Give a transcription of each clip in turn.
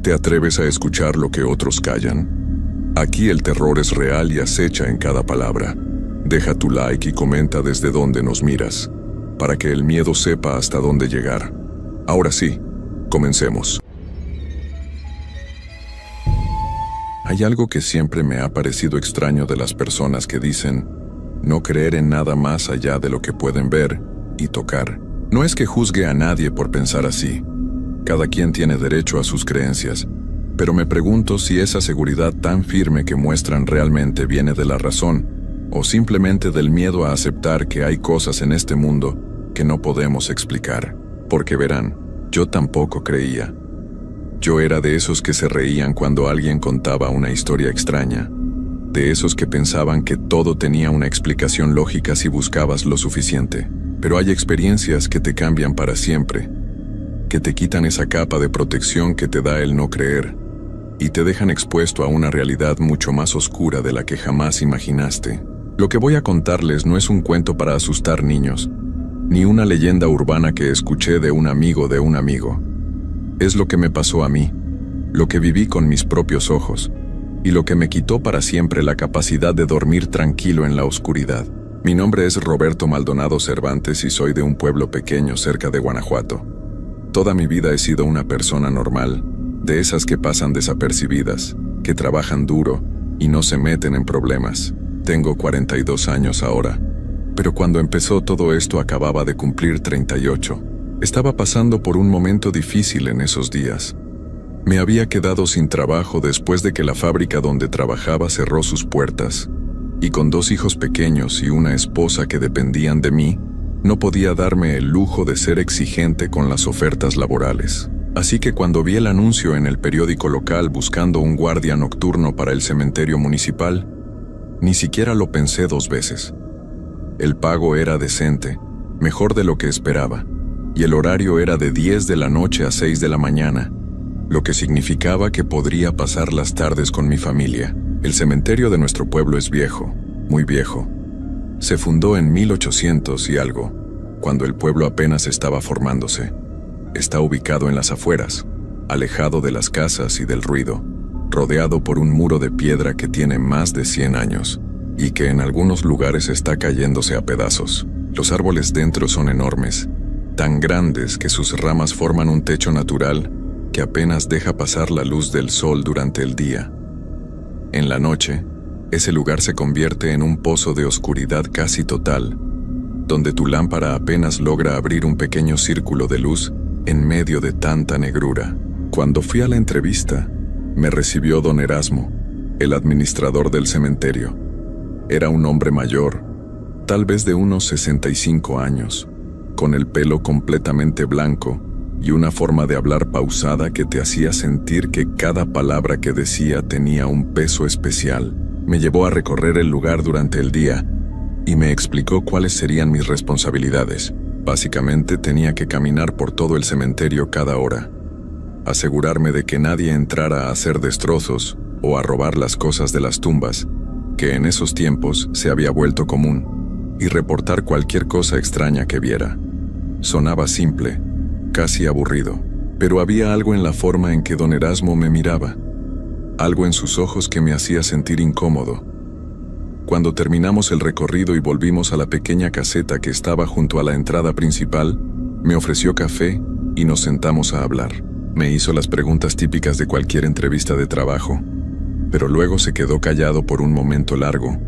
¿Te atreves a escuchar lo que otros callan? Aquí el terror es real y acecha en cada palabra. Deja tu like y comenta desde dónde nos miras, para que el miedo sepa hasta dónde llegar. Ahora sí, comencemos. Hay algo que siempre me ha parecido extraño de las personas que dicen no creer en nada más allá de lo que pueden ver y tocar. No es que juzgue a nadie por pensar así. Cada quien tiene derecho a sus creencias, pero me pregunto si esa seguridad tan firme que muestran realmente viene de la razón o simplemente del miedo a aceptar que hay cosas en este mundo que no podemos explicar. Porque verán, yo tampoco creía. Yo era de esos que se reían cuando alguien contaba una historia extraña, de esos que pensaban que todo tenía una explicación lógica si buscabas lo suficiente. Pero hay experiencias que te cambian para siempre, que te quitan esa capa de protección que te da el no creer, y te dejan expuesto a una realidad mucho más oscura de la que jamás imaginaste. Lo que voy a contarles no es un cuento para asustar niños, ni una leyenda urbana que escuché de un amigo de un amigo. Es lo que me pasó a mí, lo que viví con mis propios ojos, y lo que me quitó para siempre la capacidad de dormir tranquilo en la oscuridad. Mi nombre es Roberto Maldonado Cervantes y soy de un pueblo pequeño cerca de Guanajuato. Toda mi vida he sido una persona normal, de esas que pasan desapercibidas, que trabajan duro y no se meten en problemas. Tengo 42 años ahora, pero cuando empezó todo esto acababa de cumplir 38. Estaba pasando por un momento difícil en esos días. Me había quedado sin trabajo después de que la fábrica donde trabajaba cerró sus puertas, y con 2 hijos pequeños y una esposa que dependían de mí, no podía darme el lujo de ser exigente con las ofertas laborales. Así que cuando vi el anuncio en el periódico local buscando un guardia nocturno para el cementerio municipal, ni siquiera lo pensé 2 veces. El pago era decente, mejor de lo que esperaba, y el horario era de 10 de la noche a 6 de la mañana, lo que significaba que podría pasar las tardes con mi familia. El cementerio de nuestro pueblo es viejo, muy viejo. Se fundó en 1800 y algo, cuando el pueblo apenas estaba formándose. Está ubicado en las afueras, alejado de las casas y del ruido, rodeado por un muro de piedra que tiene más de 100 años, y que en algunos lugares está cayéndose a pedazos. Los árboles dentro son enormes, tan grandes que sus ramas forman un techo natural que apenas deja pasar la luz del sol durante el día. En la noche, ese lugar se convierte en un pozo de oscuridad casi total, donde tu lámpara apenas logra abrir un pequeño círculo de luz en medio de tanta negrura. Cuando fui a la entrevista, me recibió don Erasmo, el administrador del cementerio. Era un hombre mayor, tal vez de unos 65 años, con el pelo completamente blanco y una forma de hablar pausada que te hacía sentir que cada palabra que decía tenía un peso especial. Me llevó a recorrer el lugar durante el día y me explicó cuáles serían mis responsabilidades. Básicamente tenía que caminar por todo el cementerio cada hora, asegurarme de que nadie entrara a hacer destrozos o a robar las cosas de las tumbas, que en esos tiempos se había vuelto común, y reportar cualquier cosa extraña que viera. Sonaba simple, casi aburrido, pero había algo en la forma en que don Erasmo me miraba, algo en sus ojos que me hacía sentir incómodo. Cuando terminamos el recorrido y volvimos a la pequeña caseta que estaba junto a la entrada principal, me ofreció café y nos sentamos a hablar. Me hizo las preguntas típicas de cualquier entrevista de trabajo, pero luego se quedó callado por un momento largo,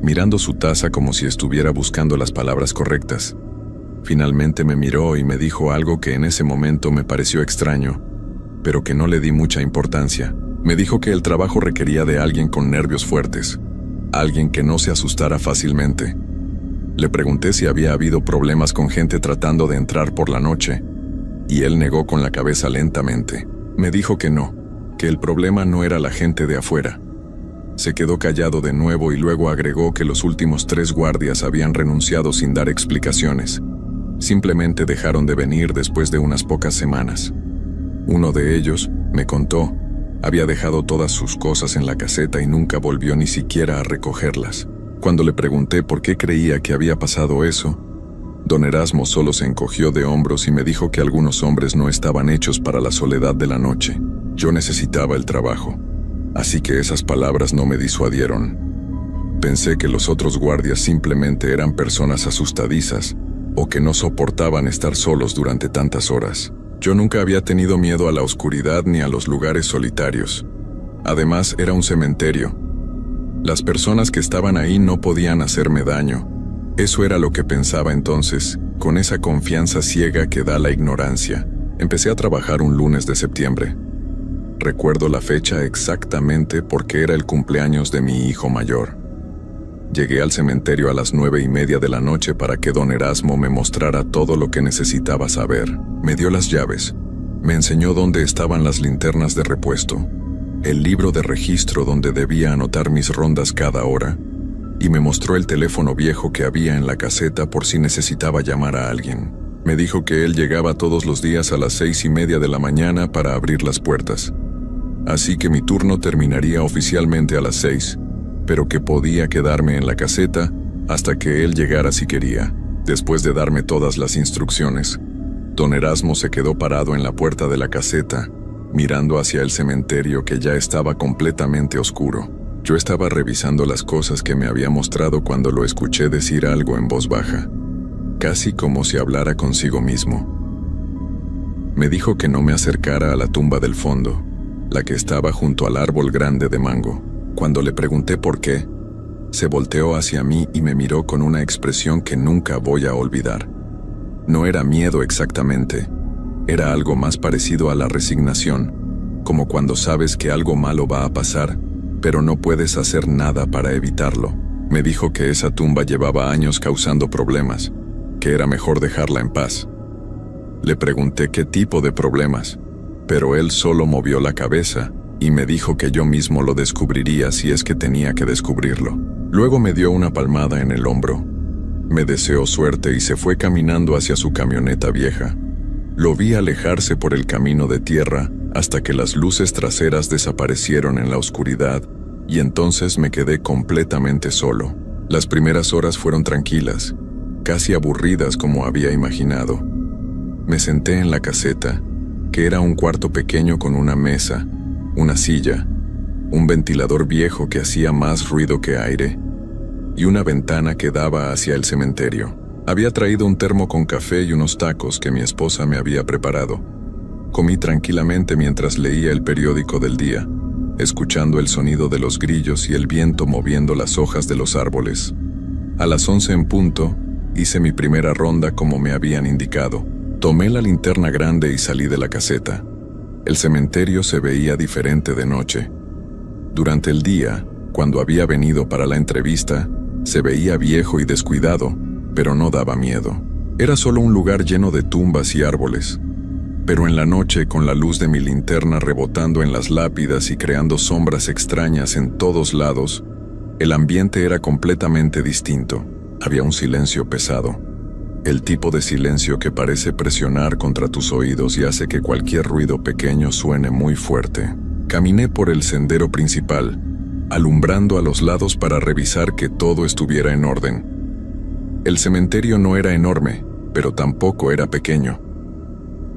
mirando su taza como si estuviera buscando las palabras correctas. Finalmente me miró y me dijo algo que en ese momento me pareció extraño, pero que no le di mucha importancia. Me dijo que el trabajo requería de alguien con nervios fuertes, alguien que no se asustara fácilmente. Le pregunté si había habido problemas con gente tratando de entrar por la noche, y él negó con la cabeza lentamente. Me dijo que no, que el problema no era la gente de afuera. Se quedó callado de nuevo y luego agregó que los últimos 3 guardias habían renunciado sin dar explicaciones. Simplemente dejaron de venir después de unas pocas semanas. Uno de ellos, me contó, había dejado todas sus cosas en la caseta y nunca volvió ni siquiera a recogerlas. Cuando le pregunté por qué creía que había pasado eso, don Erasmo solo se encogió de hombros y me dijo que algunos hombres no estaban hechos para la soledad de la noche. Yo necesitaba el trabajo, así que esas palabras no me disuadieron. Pensé que los otros guardias simplemente eran personas asustadizas o que no soportaban estar solos durante tantas horas. Yo nunca había tenido miedo a la oscuridad ni a los lugares solitarios. Además, era un cementerio. Las personas que estaban ahí no podían hacerme daño. Eso era lo que pensaba entonces, con esa confianza ciega que da la ignorancia. Empecé a trabajar un lunes de septiembre. Recuerdo la fecha exactamente porque era el cumpleaños de mi hijo mayor. Llegué al cementerio a las 9:30 de la noche para que don Erasmo me mostrara todo lo que necesitaba saber. Me dio las llaves, me enseñó dónde estaban las linternas de repuesto, el libro de registro donde debía anotar mis rondas cada hora, y me mostró el teléfono viejo que había en la caseta por si necesitaba llamar a alguien. Me dijo que él llegaba todos los días a las 6:30 de la mañana para abrir las puertas. Así que mi turno terminaría oficialmente a las 6, pero que podía quedarme en la caseta hasta que él llegara si quería. Después de darme todas las instrucciones, don Erasmo se quedó parado en la puerta de la caseta, mirando hacia el cementerio que ya estaba completamente oscuro. Yo estaba revisando las cosas que me había mostrado cuando lo escuché decir algo en voz baja, casi como si hablara consigo mismo. Me dijo que no me acercara a la tumba del fondo, la que estaba junto al árbol grande de mango. Cuando le pregunté por qué, se volteó hacia mí y me miró con una expresión que nunca voy a olvidar. No era miedo exactamente, era algo más parecido a la resignación, como cuando sabes que algo malo va a pasar, pero no puedes hacer nada para evitarlo. Me dijo que esa tumba llevaba años causando problemas, que era mejor dejarla en paz. Le pregunté qué tipo de problemas, pero él solo movió la cabeza y me dijo que yo mismo lo descubriría si es que tenía que descubrirlo. Luego me dio una palmada en el hombro. Me deseó suerte y se fue caminando hacia su camioneta vieja. Lo vi alejarse por el camino de tierra hasta que las luces traseras desaparecieron en la oscuridad y entonces me quedé completamente solo. Las primeras horas fueron tranquilas, casi aburridas como había imaginado. Me senté en la caseta, que era un cuarto pequeño con una mesa, una silla, un ventilador viejo que hacía más ruido que aire, y una ventana que daba hacia el cementerio. Había traído un termo con café y unos tacos que mi esposa me había preparado. Comí tranquilamente mientras leía el periódico del día, escuchando el sonido de los grillos y el viento moviendo las hojas de los árboles. A las 11 en punto, hice mi primera ronda como me habían indicado. Tomé la linterna grande y salí de la caseta. El cementerio se veía diferente de noche. Durante el día, cuando había venido para la entrevista, se veía viejo y descuidado, pero no daba miedo. Era solo un lugar lleno de tumbas y árboles. Pero en la noche, con la luz de mi linterna rebotando en las lápidas y creando sombras extrañas en todos lados, el ambiente era completamente distinto. Había un silencio pesado. El tipo de silencio que parece presionar contra tus oídos y hace que cualquier ruido pequeño suene muy fuerte. Caminé por el sendero principal, alumbrando a los lados para revisar que todo estuviera en orden. El cementerio no era enorme, pero tampoco era pequeño.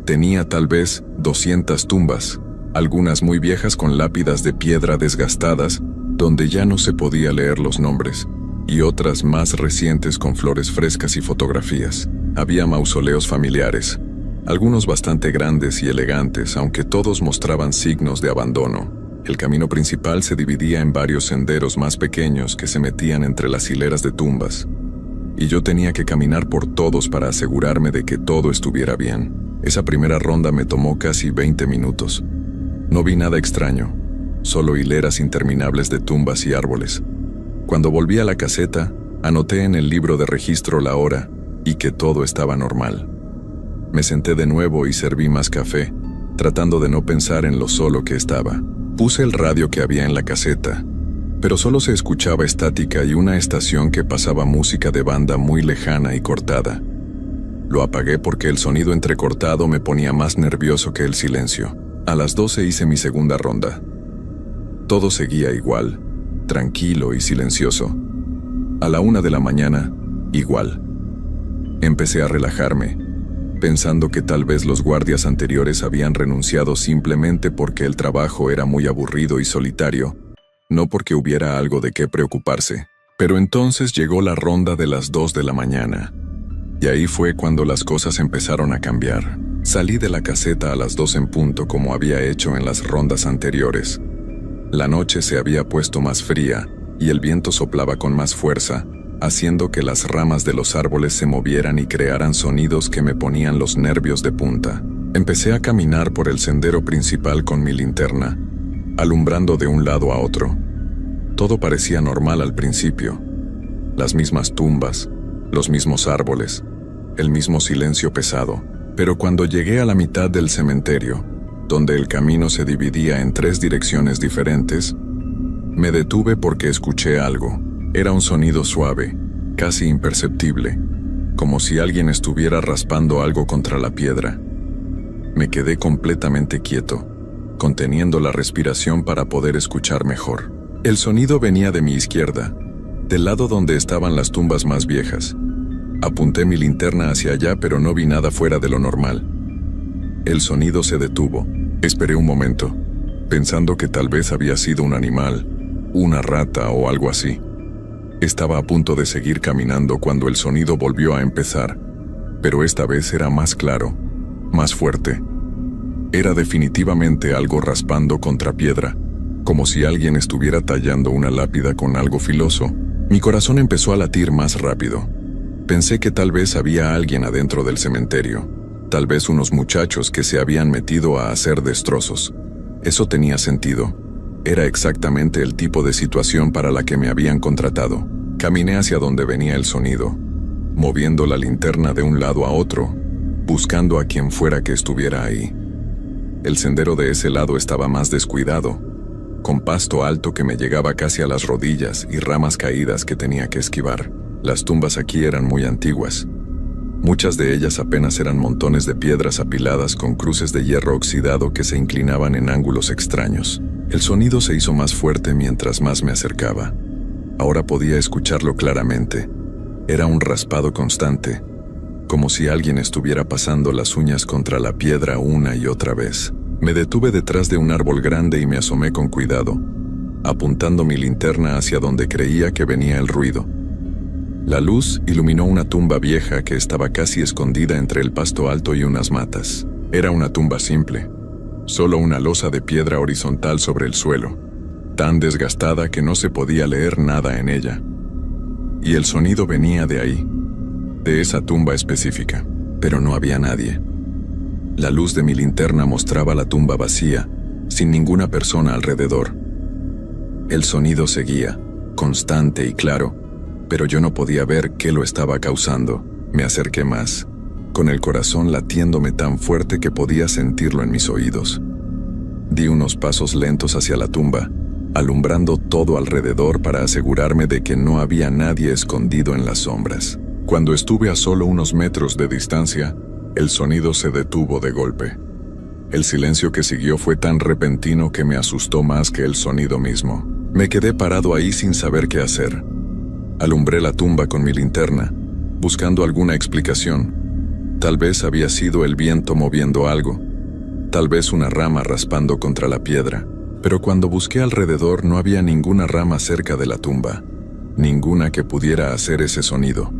Tenía tal vez 200 tumbas, algunas muy viejas con lápidas de piedra desgastadas, donde ya no se podía leer los nombres, y otras más recientes con flores frescas y fotografías. Había mausoleos familiares, algunos bastante grandes y elegantes, aunque todos mostraban signos de abandono. El camino principal se dividía en varios senderos más pequeños que se metían entre las hileras de tumbas, y yo tenía que caminar por todos para asegurarme de que todo estuviera bien. Esa primera ronda me tomó casi 20 minutos. No vi nada extraño, solo hileras interminables de tumbas y árboles. Cuando volví a la caseta, anoté en el libro de registro la hora y que todo estaba normal. Me senté de nuevo y serví más café, tratando de no pensar en lo solo que estaba. Puse el radio que había en la caseta, pero solo se escuchaba estática y una estación que pasaba música de banda muy lejana y cortada. Lo apagué porque el sonido entrecortado me ponía más nervioso que el silencio. A las 12 hice mi segunda ronda. Todo seguía igual, tranquilo y silencioso. A la 1 de la mañana, igual. Empecé a relajarme. pensando que tal vez los guardias anteriores habían renunciado simplemente porque el trabajo era muy aburrido y solitario, no porque hubiera algo de qué preocuparse. Pero entonces llegó la ronda de las 2 de la mañana, y ahí fue cuando las cosas empezaron a cambiar. Salí de la caseta a las 2 en punto como había hecho en las rondas anteriores. La noche se había puesto más fría, y el viento soplaba con más fuerza, haciendo que las ramas de los árboles se movieran y crearan sonidos que me ponían los nervios de punta. Empecé a caminar por el sendero principal con mi linterna, alumbrando de un lado a otro. Todo parecía normal al principio. Las mismas tumbas, los mismos árboles, el mismo silencio pesado. Pero cuando llegué a la mitad del cementerio, donde el camino se dividía en 3 direcciones diferentes, me detuve porque escuché algo. Era un sonido suave, casi imperceptible, como si alguien estuviera raspando algo contra la piedra. Me quedé completamente quieto, conteniendo la respiración para poder escuchar mejor. El sonido venía de mi izquierda, del lado donde estaban las tumbas más viejas. Apunté mi linterna hacia allá, pero no vi nada fuera de lo normal. El sonido se detuvo. Esperé un momento, pensando que tal vez había sido un animal, una rata o algo así. Estaba a punto de seguir caminando cuando el sonido volvió a empezar, pero esta vez era más claro, más fuerte. Era definitivamente algo raspando contra piedra, como si alguien estuviera tallando una lápida con algo filoso. Mi corazón empezó a latir más rápido. Pensé que tal vez había alguien adentro del cementerio, tal vez unos muchachos que se habían metido a hacer destrozos. Eso tenía sentido. Era exactamente el tipo de situación para la que me habían contratado. Caminé hacia donde venía el sonido, moviendo la linterna de un lado a otro, buscando a quien fuera que estuviera ahí. El sendero de ese lado estaba más descuidado, con pasto alto que me llegaba casi a las rodillas y ramas caídas que tenía que esquivar. Las tumbas aquí eran muy antiguas. Muchas de ellas apenas eran montones de piedras apiladas con cruces de hierro oxidado que se inclinaban en ángulos extraños. El sonido se hizo más fuerte mientras más me acercaba. Ahora podía escucharlo claramente. Era un raspado constante, como si alguien estuviera pasando las uñas contra la piedra una y otra vez. Me detuve detrás de un árbol grande y me asomé con cuidado, apuntando mi linterna hacia donde creía que venía el ruido. La luz iluminó una tumba vieja que estaba casi escondida entre el pasto alto y unas matas. Era una tumba simple, solo una losa de piedra horizontal sobre el suelo, tan desgastada que no se podía leer nada en ella. Y el sonido venía de ahí, de esa tumba específica, pero no había nadie. La luz de mi linterna mostraba la tumba vacía, sin ninguna persona alrededor. El sonido seguía, constante y claro, pero yo no podía ver qué lo estaba causando. Me acerqué más, con el corazón latiéndome tan fuerte que podía sentirlo en mis oídos. Di unos pasos lentos hacia la tumba, alumbrando todo alrededor para asegurarme de que no había nadie escondido en las sombras. Cuando estuve a solo unos metros de distancia, el sonido se detuvo de golpe. El silencio que siguió fue tan repentino que me asustó más que el sonido mismo. Me quedé parado ahí sin saber qué hacer. Alumbré la tumba con mi linterna, buscando alguna explicación. Tal vez había sido el viento moviendo algo, tal vez una rama raspando contra la piedra. Pero cuando busqué alrededor no había ninguna rama cerca de la tumba, ninguna que pudiera hacer ese sonido.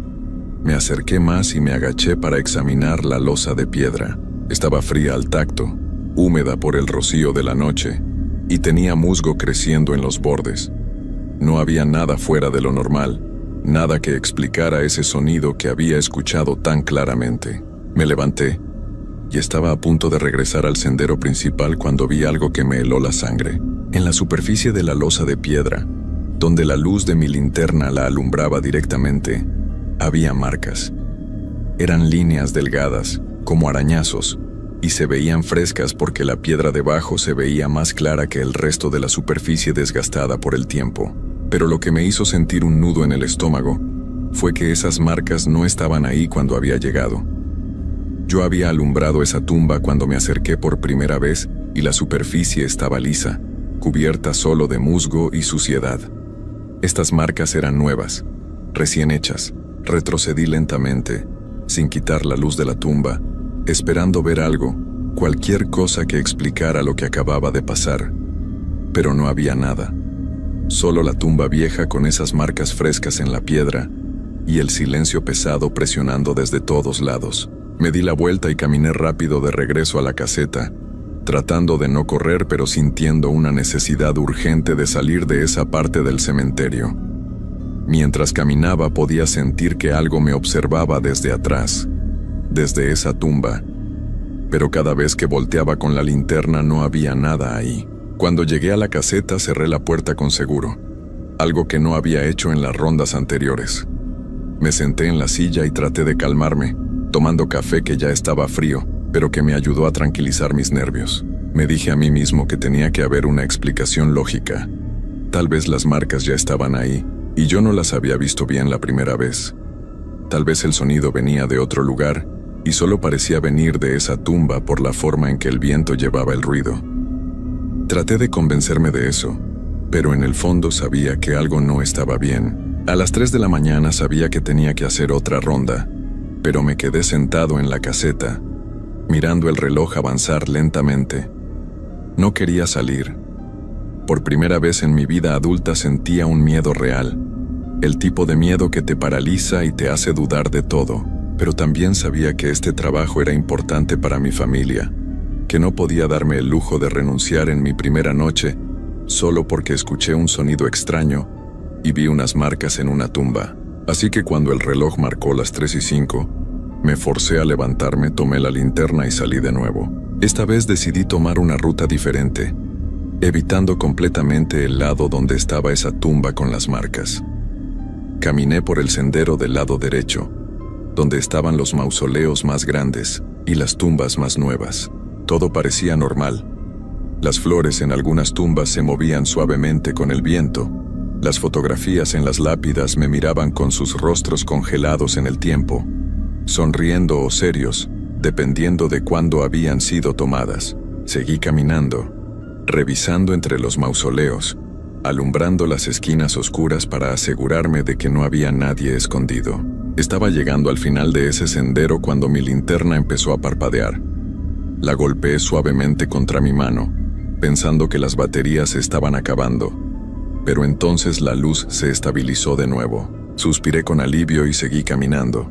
Me acerqué más y me agaché para examinar la losa de piedra. Estaba fría al tacto, húmeda por el rocío de la noche, y tenía musgo creciendo en los bordes. No había nada fuera de lo normal, nada que explicara ese sonido que había escuchado tan claramente. Me levanté y estaba a punto de regresar al sendero principal cuando vi algo que me heló la sangre. En la superficie de la losa de piedra, donde la luz de mi linterna la alumbraba directamente, había marcas. Eran líneas delgadas, como arañazos, y se veían frescas porque la piedra debajo se veía más clara que el resto de la superficie desgastada por el tiempo. Pero lo que me hizo sentir un nudo en el estómago fue que esas marcas no estaban ahí cuando había llegado. Yo había alumbrado esa tumba cuando me acerqué por primera vez y la superficie estaba lisa, cubierta solo de musgo y suciedad. Estas marcas eran nuevas, recién hechas. Retrocedí lentamente, sin quitar la luz de la tumba, esperando ver algo, cualquier cosa que explicara lo que acababa de pasar. Pero no había nada. Solo la tumba vieja con esas marcas frescas en la piedra y el silencio pesado presionando desde todos lados. Me di la vuelta y caminé rápido de regreso a la caseta, tratando de no correr pero sintiendo una necesidad urgente de salir de esa parte del cementerio. Mientras caminaba podía sentir que algo me observaba desde atrás, desde esa tumba, pero cada vez que volteaba con la linterna no había nada ahí. Cuando llegué a la caseta cerré la puerta con seguro, algo que no había hecho en las rondas anteriores. Me senté en la silla y traté de calmarme, tomando café que ya estaba frío, pero que me ayudó a tranquilizar mis nervios. Me dije a mí mismo que tenía que haber una explicación lógica. Tal vez las marcas ya estaban ahí, y yo no las había visto bien la primera vez. Tal vez el sonido venía de otro lugar, y solo parecía venir de esa tumba por la forma en que el viento llevaba el ruido. Traté de convencerme de eso, pero en el fondo sabía que algo no estaba bien. A las 3 de la mañana sabía que tenía que hacer otra ronda, pero me quedé sentado en la caseta, mirando el reloj avanzar lentamente. No quería salir. Por primera vez en mi vida adulta sentía un miedo real, el tipo de miedo que te paraliza y te hace dudar de todo, pero también sabía que este trabajo era importante para mi familia, que no podía darme el lujo de renunciar en mi primera noche solo porque escuché un sonido extraño y vi unas marcas en una tumba. Así que cuando el reloj marcó las 3:05, me forcé a levantarme, tomé la linterna y salí de nuevo. Esta vez decidí tomar una ruta diferente, evitando completamente el lado donde estaba esa tumba con las marcas. Caminé por el sendero del lado derecho, donde estaban los mausoleos más grandes y las tumbas más nuevas. Todo parecía normal. Las flores en algunas tumbas se movían suavemente con el viento. Las fotografías en las lápidas me miraban con sus rostros congelados en el tiempo, sonriendo o serios, dependiendo de cuándo habían sido tomadas. Seguí caminando, revisando entre los mausoleos, alumbrando las esquinas oscuras para asegurarme de que no había nadie escondido. Estaba llegando al final de ese sendero cuando mi linterna empezó a parpadear. La golpeé suavemente contra mi mano, pensando que las baterías se estaban acabando, pero entonces la luz se estabilizó de nuevo. Suspiré con alivio y seguí caminando,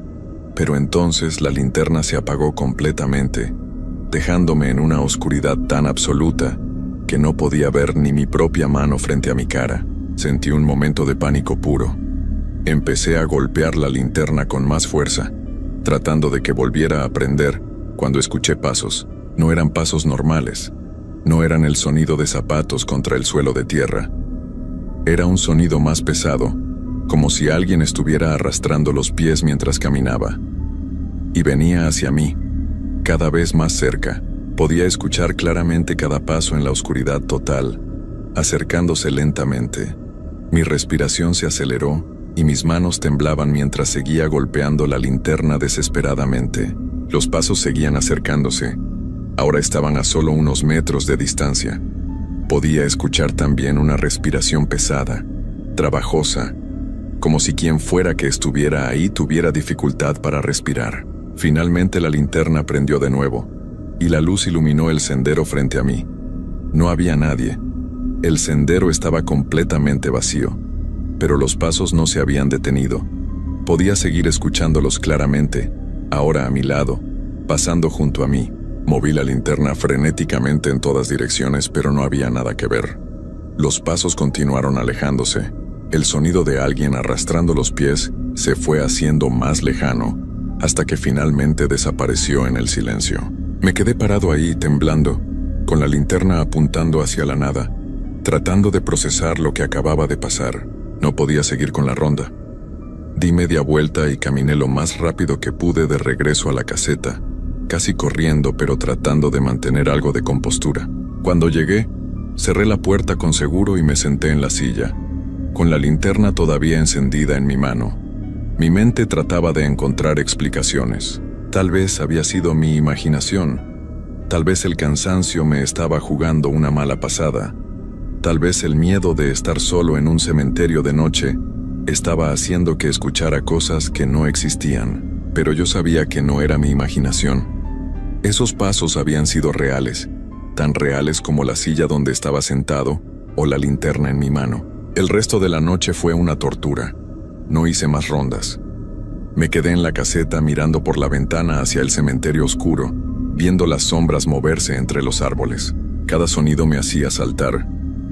pero entonces la linterna se apagó completamente, dejándome en una oscuridad tan absoluta que no podía ver ni mi propia mano frente a mi cara. Sentí un momento de pánico puro. Empecé a golpear la linterna con más fuerza, tratando de que volviera a prender, cuando escuché pasos. No eran pasos normales, no eran el sonido de zapatos contra el suelo de tierra. Era un sonido más pesado, como si alguien estuviera arrastrando los pies mientras caminaba. Y venía hacia mí, cada vez más cerca. Podía escuchar claramente cada paso en la oscuridad total, acercándose lentamente. Mi respiración se aceleró y mis manos temblaban mientras seguía golpeando la linterna desesperadamente. Los pasos seguían acercándose. Ahora estaban a solo unos metros de distancia. Podía escuchar también una respiración pesada, trabajosa, como si quien fuera que estuviera ahí tuviera dificultad para respirar. Finalmente la linterna prendió de nuevo, y la luz iluminó el sendero frente a mí. No había nadie. El sendero estaba completamente vacío, pero los pasos no se habían detenido. Podía seguir escuchándolos claramente, ahora a mi lado, pasando junto a mí. Moví la linterna frenéticamente en todas direcciones, pero no había nada que ver. Los pasos continuaron alejándose. El sonido de alguien arrastrando los pies se fue haciendo más lejano, hasta que finalmente desapareció en el silencio. Me quedé parado ahí, temblando, con la linterna apuntando hacia la nada, tratando de procesar lo que acababa de pasar. No podía seguir con la ronda. Di media vuelta y caminé lo más rápido que pude de regreso a la caseta, casi corriendo pero tratando de mantener algo de compostura. Cuando llegué, cerré la puerta con seguro y me senté en la silla, con la linterna todavía encendida en mi mano. Mi mente trataba de encontrar explicaciones. Tal vez había sido mi imaginación. Tal vez el cansancio me estaba jugando una mala pasada. Tal vez el miedo de estar solo en un cementerio de noche estaba haciendo que escuchara cosas que no existían. Pero yo sabía que no era mi imaginación. Esos pasos habían sido reales, tan reales como la silla donde estaba sentado o la linterna en mi mano. El resto de la noche fue una tortura. No hice más rondas. Me quedé en la caseta mirando por la ventana hacia el cementerio oscuro, viendo las sombras moverse entre los árboles. Cada sonido me hacía saltar.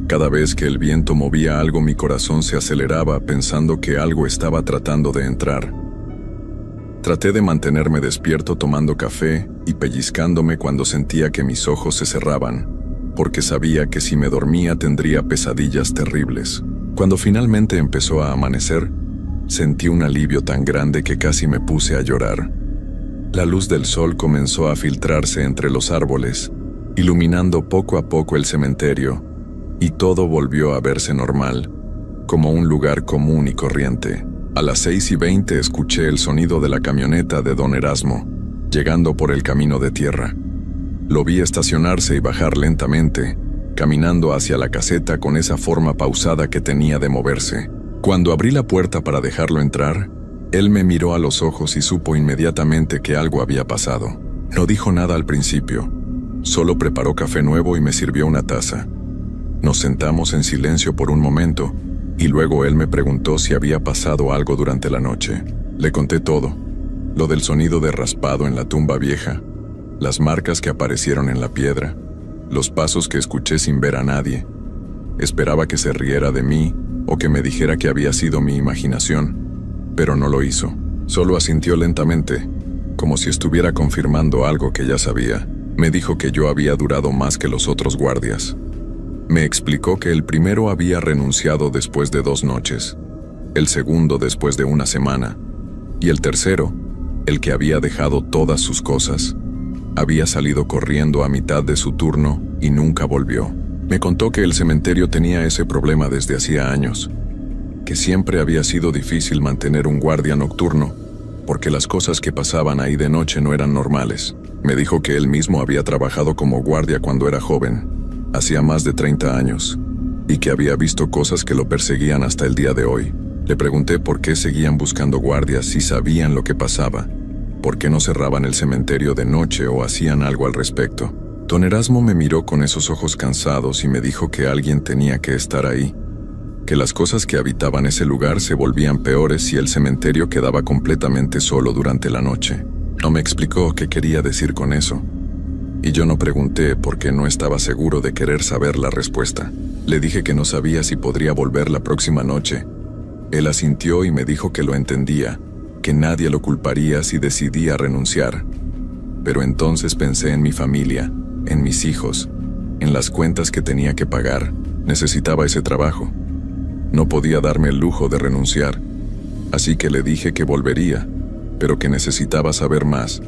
Cada vez que el viento movía algo, mi corazón se aceleraba pensando que algo estaba tratando de entrar. Traté de mantenerme despierto tomando café y pellizcándome cuando sentía que mis ojos se cerraban, porque sabía que si me dormía tendría pesadillas terribles. Cuando finalmente empezó a amanecer, sentí un alivio tan grande que casi me puse a llorar. La luz del sol comenzó a filtrarse entre los árboles, iluminando poco a poco el cementerio, y todo volvió a verse normal, como un lugar común y corriente. A las 6:20 escuché el sonido de la camioneta de don Erasmo, llegando por el camino de tierra. Lo vi estacionarse y bajar lentamente, caminando hacia la caseta con esa forma pausada que tenía de moverse. Cuando abrí la puerta para dejarlo entrar, él me miró a los ojos y supo inmediatamente que algo había pasado. No dijo nada al principio, solo preparó café nuevo y me sirvió una taza. Nos sentamos en silencio por un momento, y luego él me preguntó si había pasado algo durante la noche. Le conté todo, lo del sonido de raspado en la tumba vieja, las marcas que aparecieron en la piedra, los pasos que escuché sin ver a nadie. Esperaba que se riera de mí o que me dijera que había sido mi imaginación, pero no lo hizo. Solo asintió lentamente, como si estuviera confirmando algo que ya sabía. Me dijo que yo había durado más que los otros guardias. Me explicó que el primero había renunciado después de 2 noches, el segundo después de 1 semana, y el tercero, el que había dejado todas sus cosas, había salido corriendo a mitad de su turno y nunca volvió. Me contó que el cementerio tenía ese problema desde hacía años, que siempre había sido difícil mantener un guardia nocturno, porque las cosas que pasaban ahí de noche no eran normales. Me dijo que él mismo había trabajado como guardia cuando era joven, hacía más de 30 años, y que había visto cosas que lo perseguían hasta el día de hoy. Le pregunté por qué seguían buscando guardias si sabían lo que pasaba, por qué no cerraban el cementerio de noche o hacían algo al respecto. Don Erasmo me miró con esos ojos cansados y me dijo que alguien tenía que estar ahí, que las cosas que habitaban ese lugar se volvían peores si el cementerio quedaba completamente solo durante la noche. No me explicó qué quería decir con eso, y yo no pregunté porque no estaba seguro de querer saber la respuesta. Le dije que no sabía si podría volver la próxima noche. Él asintió y me dijo que lo entendía, que nadie lo culparía si decidía renunciar. Pero entonces pensé en mi familia, en mis hijos, en las cuentas que tenía que pagar. Necesitaba ese trabajo. No podía darme el lujo de renunciar. Así que le dije que volvería, pero que necesitaba saber más.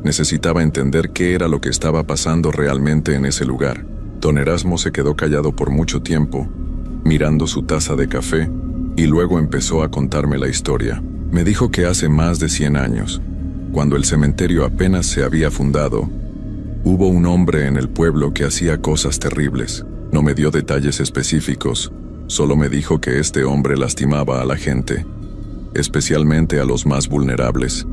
Necesitaba entender qué era lo que estaba pasando realmente en ese lugar. Don Erasmo se quedó callado por mucho tiempo, mirando su taza de café, y luego empezó a contarme la historia. Me dijo que hace más de 100 años, cuando el cementerio apenas se había fundado, hubo un hombre en el pueblo que hacía cosas terribles. No me dio detalles específicos, solo me dijo que este hombre lastimaba a la gente, especialmente a los más vulnerables,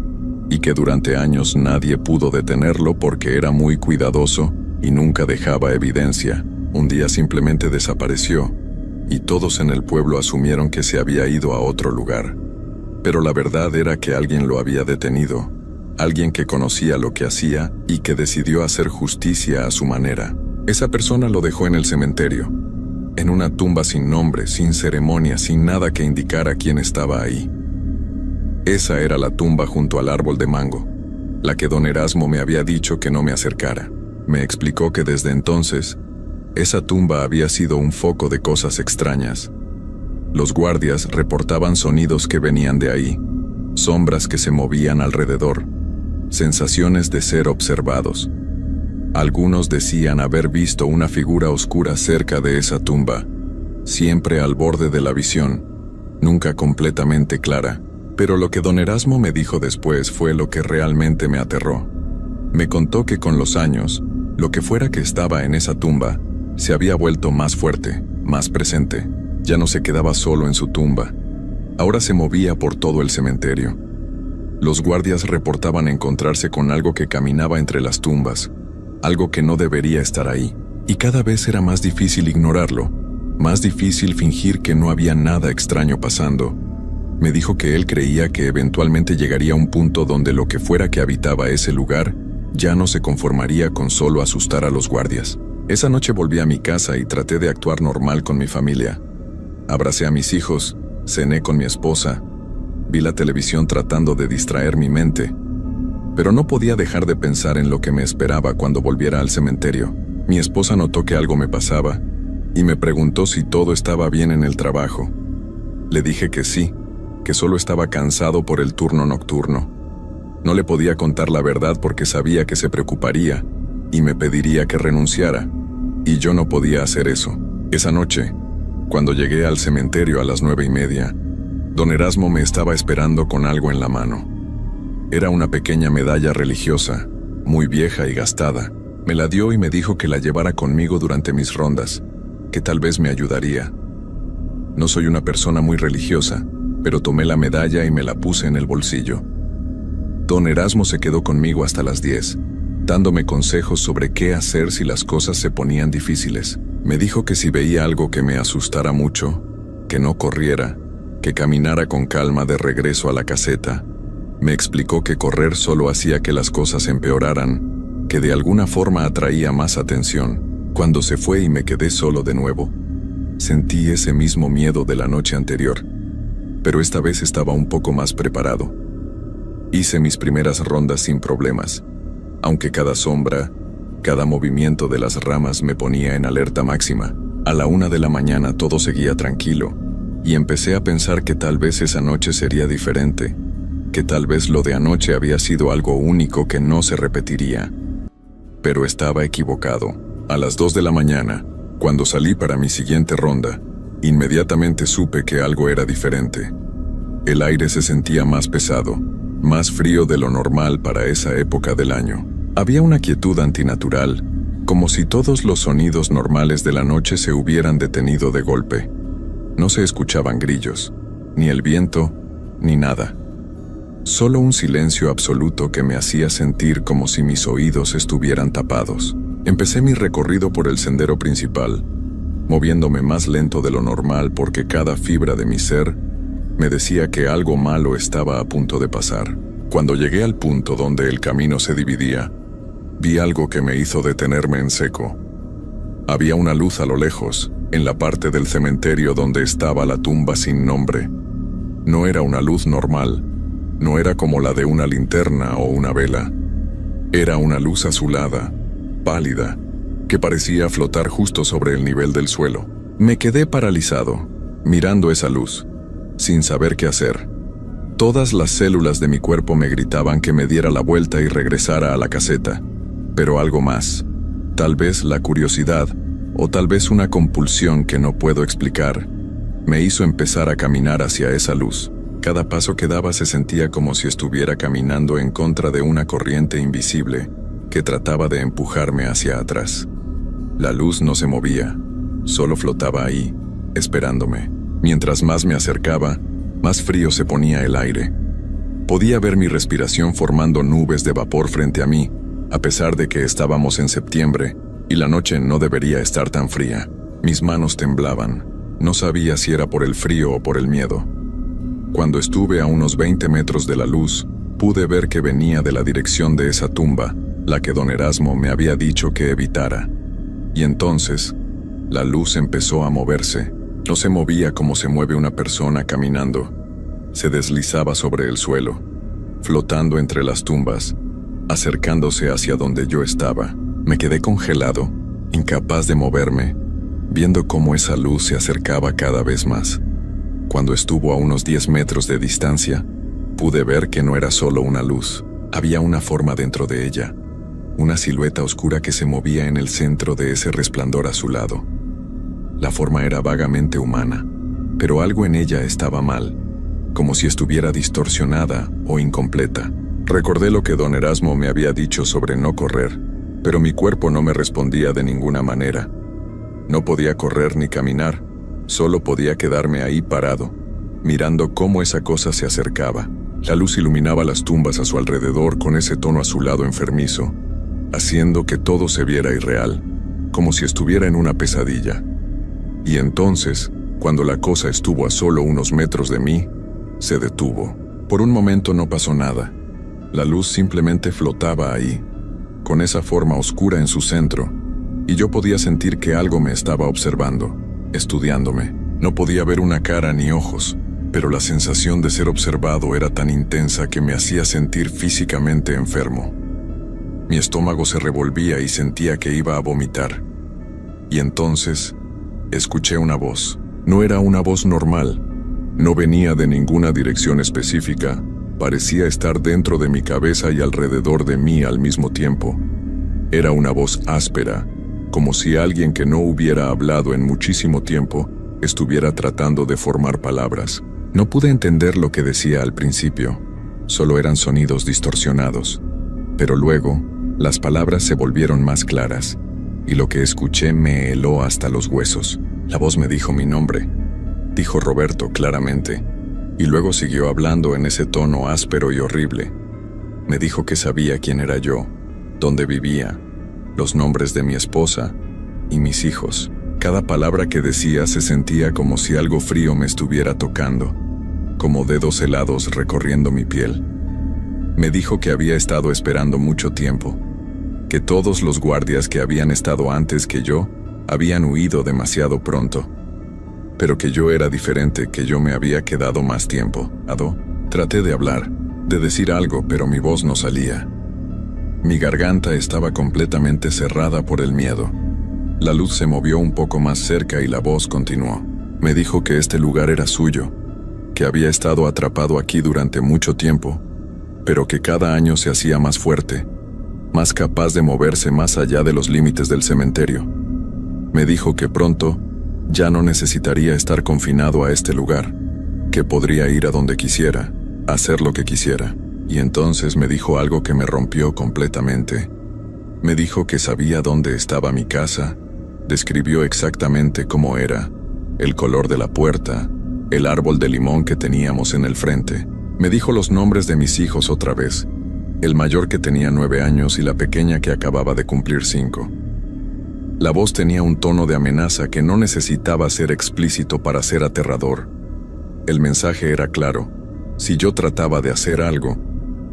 y que durante años nadie pudo detenerlo porque era muy cuidadoso y nunca dejaba evidencia. Un día simplemente desapareció, y todos en el pueblo asumieron que se había ido a otro lugar. Pero la verdad era que alguien lo había detenido, alguien que conocía lo que hacía y que decidió hacer justicia a su manera. Esa persona lo dejó en el cementerio, en una tumba sin nombre, sin ceremonia, sin nada que indicara quién estaba ahí. Esa era la tumba junto al árbol de mango, la que don Erasmo me había dicho que no me acercara. Me explicó que desde entonces, esa tumba había sido un foco de cosas extrañas. Los guardias reportaban sonidos que venían de ahí, sombras que se movían alrededor, sensaciones de ser observados. Algunos decían haber visto una figura oscura cerca de esa tumba, siempre al borde de la visión, nunca completamente clara. Pero lo que don Erasmo me dijo después fue lo que realmente me aterró. Me contó que con los años, lo que fuera que estaba en esa tumba, se había vuelto más fuerte, más presente. Ya no se quedaba solo en su tumba. Ahora se movía por todo el cementerio. Los guardias reportaban encontrarse con algo que caminaba entre las tumbas, algo que no debería estar ahí, y cada vez era más difícil ignorarlo, más difícil fingir que no había nada extraño pasando. Me dijo que él creía que eventualmente llegaría a un punto donde lo que fuera que habitaba ese lugar ya no se conformaría con solo asustar a los guardias. Esa noche volví a mi casa y traté de actuar normal con mi familia. Abracé a mis hijos, cené con mi esposa, vi la televisión tratando de distraer mi mente, pero no podía dejar de pensar en lo que me esperaba cuando volviera al cementerio. Mi esposa notó que algo me pasaba y me preguntó si todo estaba bien en el trabajo. Le dije que sí, que solo estaba cansado por el turno nocturno. No le podía contar la verdad porque sabía que se preocuparía y me pediría que renunciara, y yo no podía hacer eso. Esa noche, cuando llegué al cementerio a las 9:30, don Erasmo me estaba esperando con algo en la mano. Era una pequeña medalla religiosa, muy vieja y gastada. Me la dio y me dijo que la llevara conmigo durante mis rondas, que tal vez me ayudaría. No soy una persona muy religiosa, pero tomé la medalla y me la puse en el bolsillo. Don Erasmo se quedó conmigo hasta las 10, dándome consejos sobre qué hacer si las cosas se ponían difíciles. Me dijo que si veía algo que me asustara mucho, que no corriera, que caminara con calma de regreso a la caseta. Me explicó que correr solo hacía que las cosas empeoraran, que de alguna forma atraía más atención. Cuando se fue y me quedé solo de nuevo, sentí ese mismo miedo de la noche anterior, pero esta vez estaba un poco más preparado. Hice mis primeras rondas sin problemas, aunque cada sombra, cada movimiento de las ramas me ponía en alerta máxima. A la 1 de la mañana todo seguía tranquilo, y empecé a pensar que tal vez esa noche sería diferente, que tal vez lo de anoche había sido algo único que no se repetiría. Pero estaba equivocado. A las 2 de la mañana, cuando salí para mi siguiente ronda, inmediatamente supe que algo era diferente. El aire se sentía más pesado, más frío de lo normal para esa época del año. Había una quietud antinatural, como si todos los sonidos normales de la noche se hubieran detenido de golpe. No se escuchaban grillos, ni el viento, ni nada. Solo un silencio absoluto que me hacía sentir como si mis oídos estuvieran tapados. Empecé mi recorrido por el sendero principal, moviéndome más lento de lo normal porque cada fibra de mi ser me decía que algo malo estaba a punto de pasar. Cuando llegué al punto donde el camino se dividía, vi algo que me hizo detenerme en seco. Había una luz a lo lejos, en la parte del cementerio donde estaba la tumba sin nombre. No era una luz normal, no era como la de una linterna o una vela. Era una luz azulada, pálida, que parecía flotar justo sobre el nivel del suelo. Me quedé paralizado, mirando esa luz, sin saber qué hacer. Todas las células de mi cuerpo me gritaban que me diera la vuelta y regresara a la caseta, pero algo más, tal vez la curiosidad, o tal vez una compulsión que no puedo explicar, me hizo empezar a caminar hacia esa luz. Cada paso que daba se sentía como si estuviera caminando en contra de una corriente invisible que trataba de empujarme hacia atrás. La luz no se movía, solo flotaba ahí, esperándome. Mientras más me acercaba, más frío se ponía el aire. Podía ver mi respiración formando nubes de vapor frente a mí, a pesar de que estábamos en septiembre y la noche no debería estar tan fría. Mis manos temblaban. No sabía si era por el frío o por el miedo. Cuando estuve a unos 20 metros de la luz, pude ver que venía de la dirección de esa tumba, la que don Erasmo me había dicho que evitara. Y entonces, la luz empezó a moverse. No se movía como se mueve una persona caminando. Se deslizaba sobre el suelo, flotando entre las tumbas, acercándose hacia donde yo estaba. Me quedé congelado, incapaz de moverme, viendo cómo esa luz se acercaba cada vez más. Cuando estuvo a unos 10 metros de distancia, pude ver que no era solo una luz. Había una forma dentro de ella, una silueta oscura que se movía en el centro de ese resplandor azulado. La forma era vagamente humana, pero algo en ella estaba mal, como si estuviera distorsionada o incompleta. Recordé lo que don Erasmo me había dicho sobre no correr, pero mi cuerpo no me respondía de ninguna manera. No podía correr ni caminar, solo podía quedarme ahí parado, mirando cómo esa cosa se acercaba. La luz iluminaba las tumbas a su alrededor con ese tono azulado enfermizo, haciendo que todo se viera irreal, como si estuviera en una pesadilla. Y entonces, cuando la cosa estuvo a solo unos metros de mí, se detuvo. Por un momento no pasó nada. La luz simplemente flotaba ahí, con esa forma oscura en su centro, y yo podía sentir que algo me estaba observando, estudiándome. No podía ver una cara ni ojos, pero la sensación de ser observado era tan intensa que me hacía sentir físicamente enfermo. Mi estómago se revolvía y sentía que iba a vomitar. Y entonces, escuché una voz. No era una voz normal. No venía de ninguna dirección específica. Parecía estar dentro de mi cabeza y alrededor de mí al mismo tiempo. Era una voz áspera, como si alguien que no hubiera hablado en muchísimo tiempo estuviera tratando de formar palabras. No pude entender lo que decía al principio. Solo eran sonidos distorsionados. Pero luego, las palabras se volvieron más claras, y lo que escuché me heló hasta los huesos. La voz me dijo mi nombre. Dijo Roberto claramente, y luego siguió hablando en ese tono áspero y horrible. Me dijo que sabía quién era yo, dónde vivía, los nombres de mi esposa y mis hijos. Cada palabra que decía se sentía como si algo frío me estuviera tocando, como dedos helados recorriendo mi piel. Me dijo que había estado esperando mucho tiempo, que todos los guardias que habían estado antes que yo habían huido demasiado pronto, pero que yo era diferente, que yo me había quedado más tiempo. Traté de hablar, de decir algo, pero mi voz no salía. Mi garganta estaba completamente cerrada por el miedo. La luz se movió un poco más cerca y la voz continuó. Me dijo que este lugar era suyo, que había estado atrapado aquí durante mucho tiempo, pero que cada año se hacía más fuerte, más capaz de moverse más allá de los límites del cementerio. Me dijo que pronto ya no necesitaría estar confinado a este lugar, que podría ir a donde quisiera, hacer lo que quisiera. Y entonces me dijo algo que me rompió completamente. Me dijo que sabía dónde estaba mi casa, describió exactamente cómo era, el color de la puerta, el árbol de limón que teníamos en el frente. Me dijo los nombres de mis hijos otra vez, el mayor que tenía 9 años y la pequeña que acababa de cumplir 5. La voz tenía un tono de amenaza que no necesitaba ser explícito para ser aterrador. El mensaje era claro. Si yo trataba de hacer algo,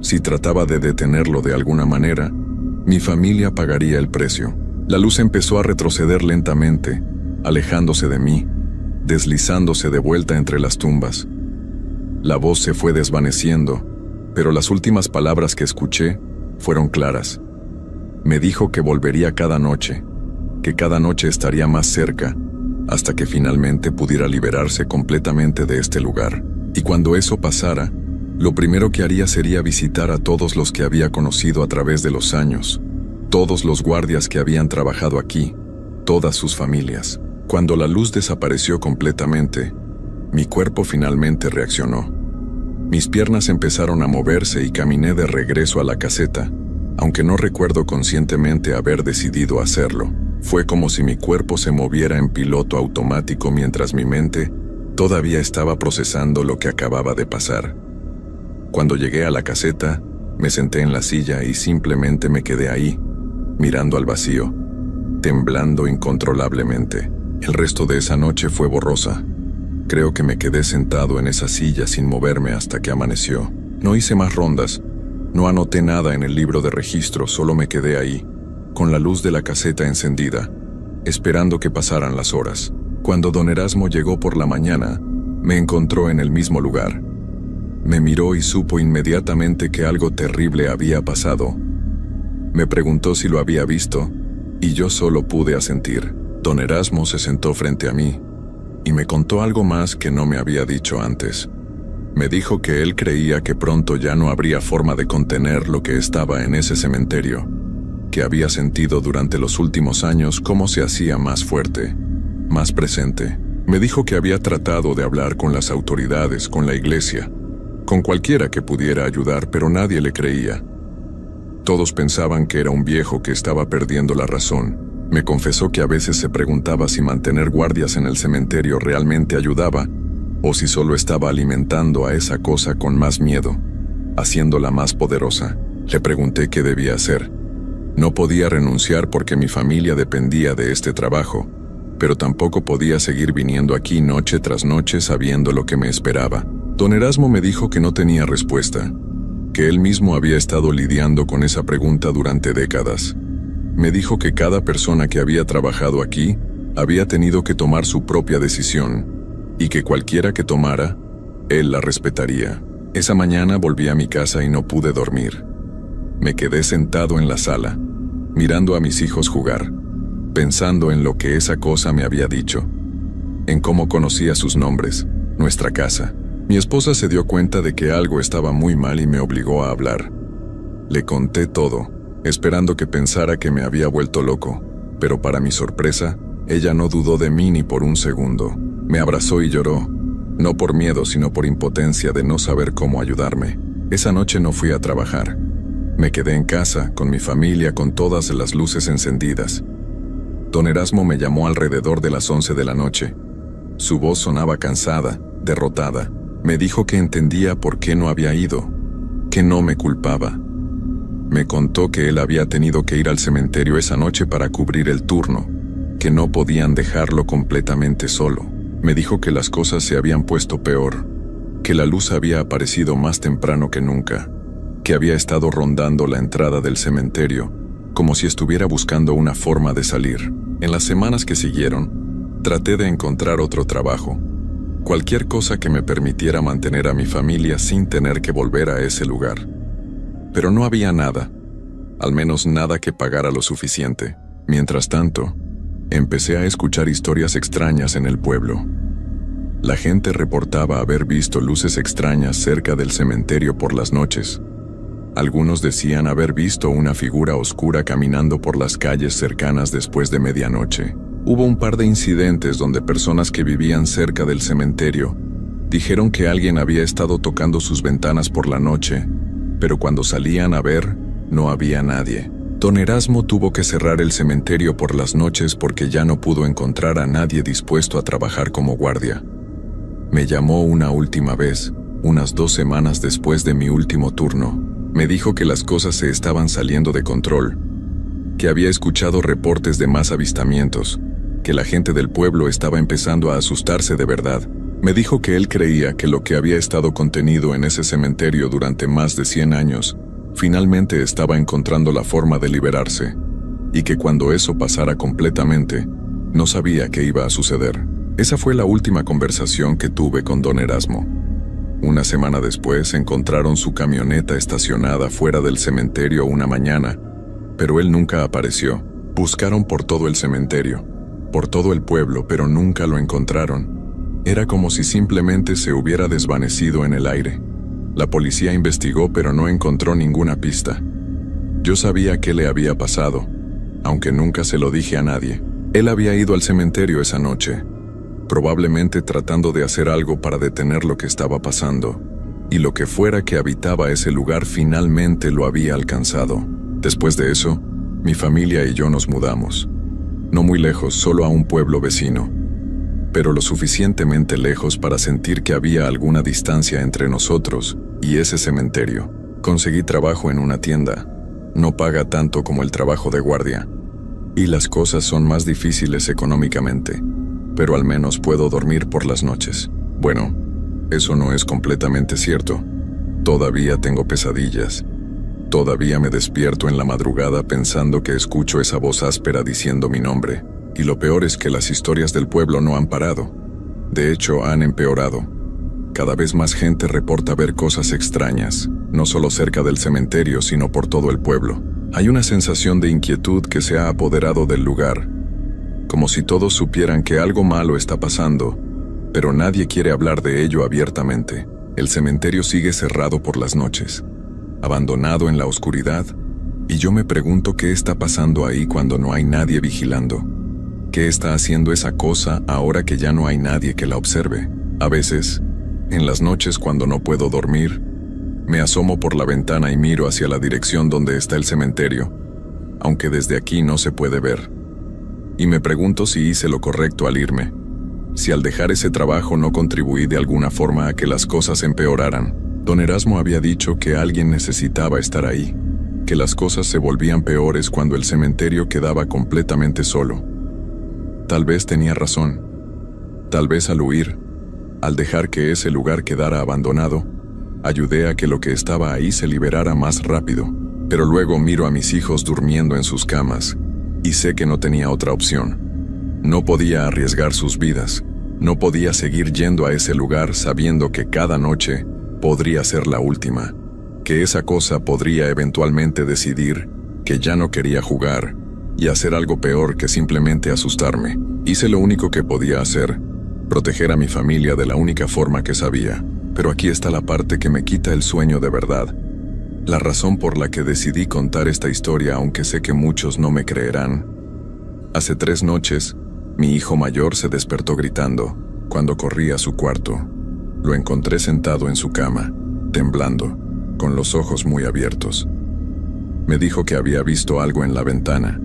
si trataba de detenerlo de alguna manera, mi familia pagaría el precio. La luz empezó a retroceder lentamente, alejándose de mí, deslizándose de vuelta entre las tumbas. La voz se fue desvaneciendo, pero las últimas palabras que escuché fueron claras. Me dijo que volvería cada noche, que cada noche estaría más cerca, hasta que finalmente pudiera liberarse completamente de este lugar. Y cuando eso pasara, lo primero que haría sería visitar a todos los que había conocido a través de los años, todos los guardias que habían trabajado aquí, todas sus familias. Cuando la luz desapareció completamente, mi cuerpo finalmente reaccionó. Mis piernas empezaron a moverse y caminé de regreso a la caseta, aunque no recuerdo conscientemente haber decidido hacerlo. Fue como si mi cuerpo se moviera en piloto automático mientras mi mente todavía estaba procesando lo que acababa de pasar. Cuando llegué a la caseta, me senté en la silla y simplemente me quedé ahí, mirando al vacío, temblando incontrolablemente. El resto de esa noche fue borrosa. Creo que me quedé sentado en esa silla sin moverme hasta que amaneció. No hice más rondas, no anoté nada en el libro de registro, solo me quedé ahí, con la luz de la caseta encendida, esperando que pasaran las horas. Cuando don Erasmo llegó por la mañana, me encontró en el mismo lugar. Me miró y supo inmediatamente que algo terrible había pasado. Me preguntó si lo había visto, y yo solo pude asentir. Don Erasmo se sentó frente a mí, y me contó algo más que no me había dicho antes. Me dijo que él creía que pronto ya no habría forma de contener lo que estaba en ese cementerio, que había sentido durante los últimos años cómo se hacía más fuerte, más presente. Me dijo que había tratado de hablar con las autoridades, con la iglesia, con cualquiera que pudiera ayudar, pero nadie le creía. Todos pensaban que era un viejo que estaba perdiendo la razón. Me confesó que a veces se preguntaba si mantener guardias en el cementerio realmente ayudaba, o si solo estaba alimentando a esa cosa con más miedo. haciéndola más poderosa. Le pregunté qué debía hacer. No podía renunciar porque mi familia dependía de este trabajo, pero tampoco podía seguir viniendo aquí noche tras noche sabiendo lo que me esperaba. Don Erasmo me dijo que no tenía respuesta, que él mismo había estado lidiando con esa pregunta durante décadas. Me dijo que cada persona que había trabajado aquí había tenido que tomar su propia decisión, y que cualquiera que tomara, él la respetaría. Esa mañana volví a mi casa y no pude dormir. Me quedé sentado en la sala, mirando a mis hijos jugar, pensando en lo que esa cosa me había dicho, en cómo conocía sus nombres, nuestra casa. Mi esposa se dio cuenta de que algo estaba muy mal y me obligó a hablar. Le conté todo, esperando que pensara que me había vuelto loco, pero para mi sorpresa, ella no dudó de mí ni por un segundo. Me abrazó y lloró, no por miedo sino por impotencia de no saber cómo ayudarme. Esa noche no fui a trabajar. Me quedé en casa, con mi familia, con todas las luces encendidas. Don Erasmo me llamó alrededor de las 11 de la noche. Su voz sonaba cansada, derrotada. Me dijo que entendía por qué no había ido, que no me culpaba. Me contó que él había tenido que ir al cementerio esa noche para cubrir el turno, que no podían dejarlo completamente solo. Me dijo que las cosas se habían puesto peor, que la luz había aparecido más temprano que nunca, que había estado rondando la entrada del cementerio, como si estuviera buscando una forma de salir. En las semanas que siguieron, traté de encontrar otro trabajo, cualquier cosa que me permitiera mantener a mi familia sin tener que volver a ese lugar. Pero no había nada, al menos nada que pagara lo suficiente. Mientras tanto, empecé a escuchar historias extrañas en el pueblo. La gente reportaba haber visto luces extrañas cerca del cementerio por las noches. Algunos decían haber visto una figura oscura caminando por las calles cercanas después de medianoche. Hubo un par de incidentes donde personas que vivían cerca del cementerio dijeron que alguien había estado tocando sus ventanas por la noche, pero cuando salían a ver, no había nadie. Don Erasmo tuvo que cerrar el cementerio por las noches porque ya no pudo encontrar a nadie dispuesto a trabajar como guardia. Me llamó una última vez, unas 2 semanas después de mi último turno. Me dijo que las cosas se estaban saliendo de control, que había escuchado reportes de más avistamientos, que la gente del pueblo estaba empezando a asustarse de verdad. Me dijo que él creía que lo que había estado contenido en ese cementerio durante más de 100 años, finalmente estaba encontrando la forma de liberarse, y que cuando eso pasara completamente, no sabía qué iba a suceder. Esa fue la última conversación que tuve con don Erasmo. Una semana después encontraron su camioneta estacionada fuera del cementerio una mañana, pero él nunca apareció. Buscaron por todo el cementerio, por todo el pueblo, pero nunca lo encontraron. Era como si simplemente se hubiera desvanecido en el aire. La policía investigó, pero no encontró ninguna pista. Yo sabía qué le había pasado, aunque nunca se lo dije a nadie. Él había ido al cementerio esa noche, probablemente tratando de hacer algo para detener lo que estaba pasando, y lo que fuera que habitaba ese lugar finalmente lo había alcanzado. Después de eso, mi familia y yo nos mudamos. No muy lejos, solo a un pueblo vecino, pero lo suficientemente lejos para sentir que había alguna distancia entre nosotros y ese cementerio. Conseguí trabajo en una tienda. No paga tanto como el trabajo de guardia, y las cosas son más difíciles económicamente, pero al menos puedo dormir por las noches. Bueno, eso no es completamente cierto. Todavía tengo pesadillas. Todavía me despierto en la madrugada pensando que escucho esa voz áspera diciendo mi nombre. Y lo peor es que las historias del pueblo no han parado. De hecho, han empeorado. Cada vez más gente reporta ver cosas extrañas, no solo cerca del cementerio, sino por todo el pueblo. Hay una sensación de inquietud que se ha apoderado del lugar, como si todos supieran que algo malo está pasando, pero nadie quiere hablar de ello abiertamente. El cementerio sigue cerrado por las noches, abandonado en la oscuridad, y yo me pregunto qué está pasando ahí cuando no hay nadie vigilando. ¿Qué está haciendo esa cosa ahora que ya no hay nadie que la observe? A veces, en las noches cuando no puedo dormir, me asomo por la ventana y miro hacia la dirección donde está el cementerio, aunque desde aquí no se puede ver. Y me pregunto si hice lo correcto al irme, si al dejar ese trabajo no contribuí de alguna forma a que las cosas empeoraran. Don Erasmo había dicho que alguien necesitaba estar ahí, que las cosas se volvían peores cuando el cementerio quedaba completamente solo. Tal vez tenía razón. Tal vez al huir, al dejar que ese lugar quedara abandonado, ayudé a que lo que estaba ahí se liberara más rápido. Pero luego miro a mis hijos durmiendo en sus camas, y sé que no tenía otra opción. No podía arriesgar sus vidas. No podía seguir yendo a ese lugar sabiendo que cada noche podría ser la última, que esa cosa podría eventualmente decidir que ya no quería jugar y hacer algo peor que simplemente asustarme. Hice lo único que podía hacer, proteger a mi familia de la única forma que sabía. Pero aquí está la parte que me quita el sueño de verdad. La razón por la que decidí contar esta historia, aunque sé que muchos no me creerán. Hace 3 noches, mi hijo mayor se despertó gritando cuando corrí a su cuarto. Lo encontré sentado en su cama, temblando, con los ojos muy abiertos. Me dijo que había visto algo en la ventana,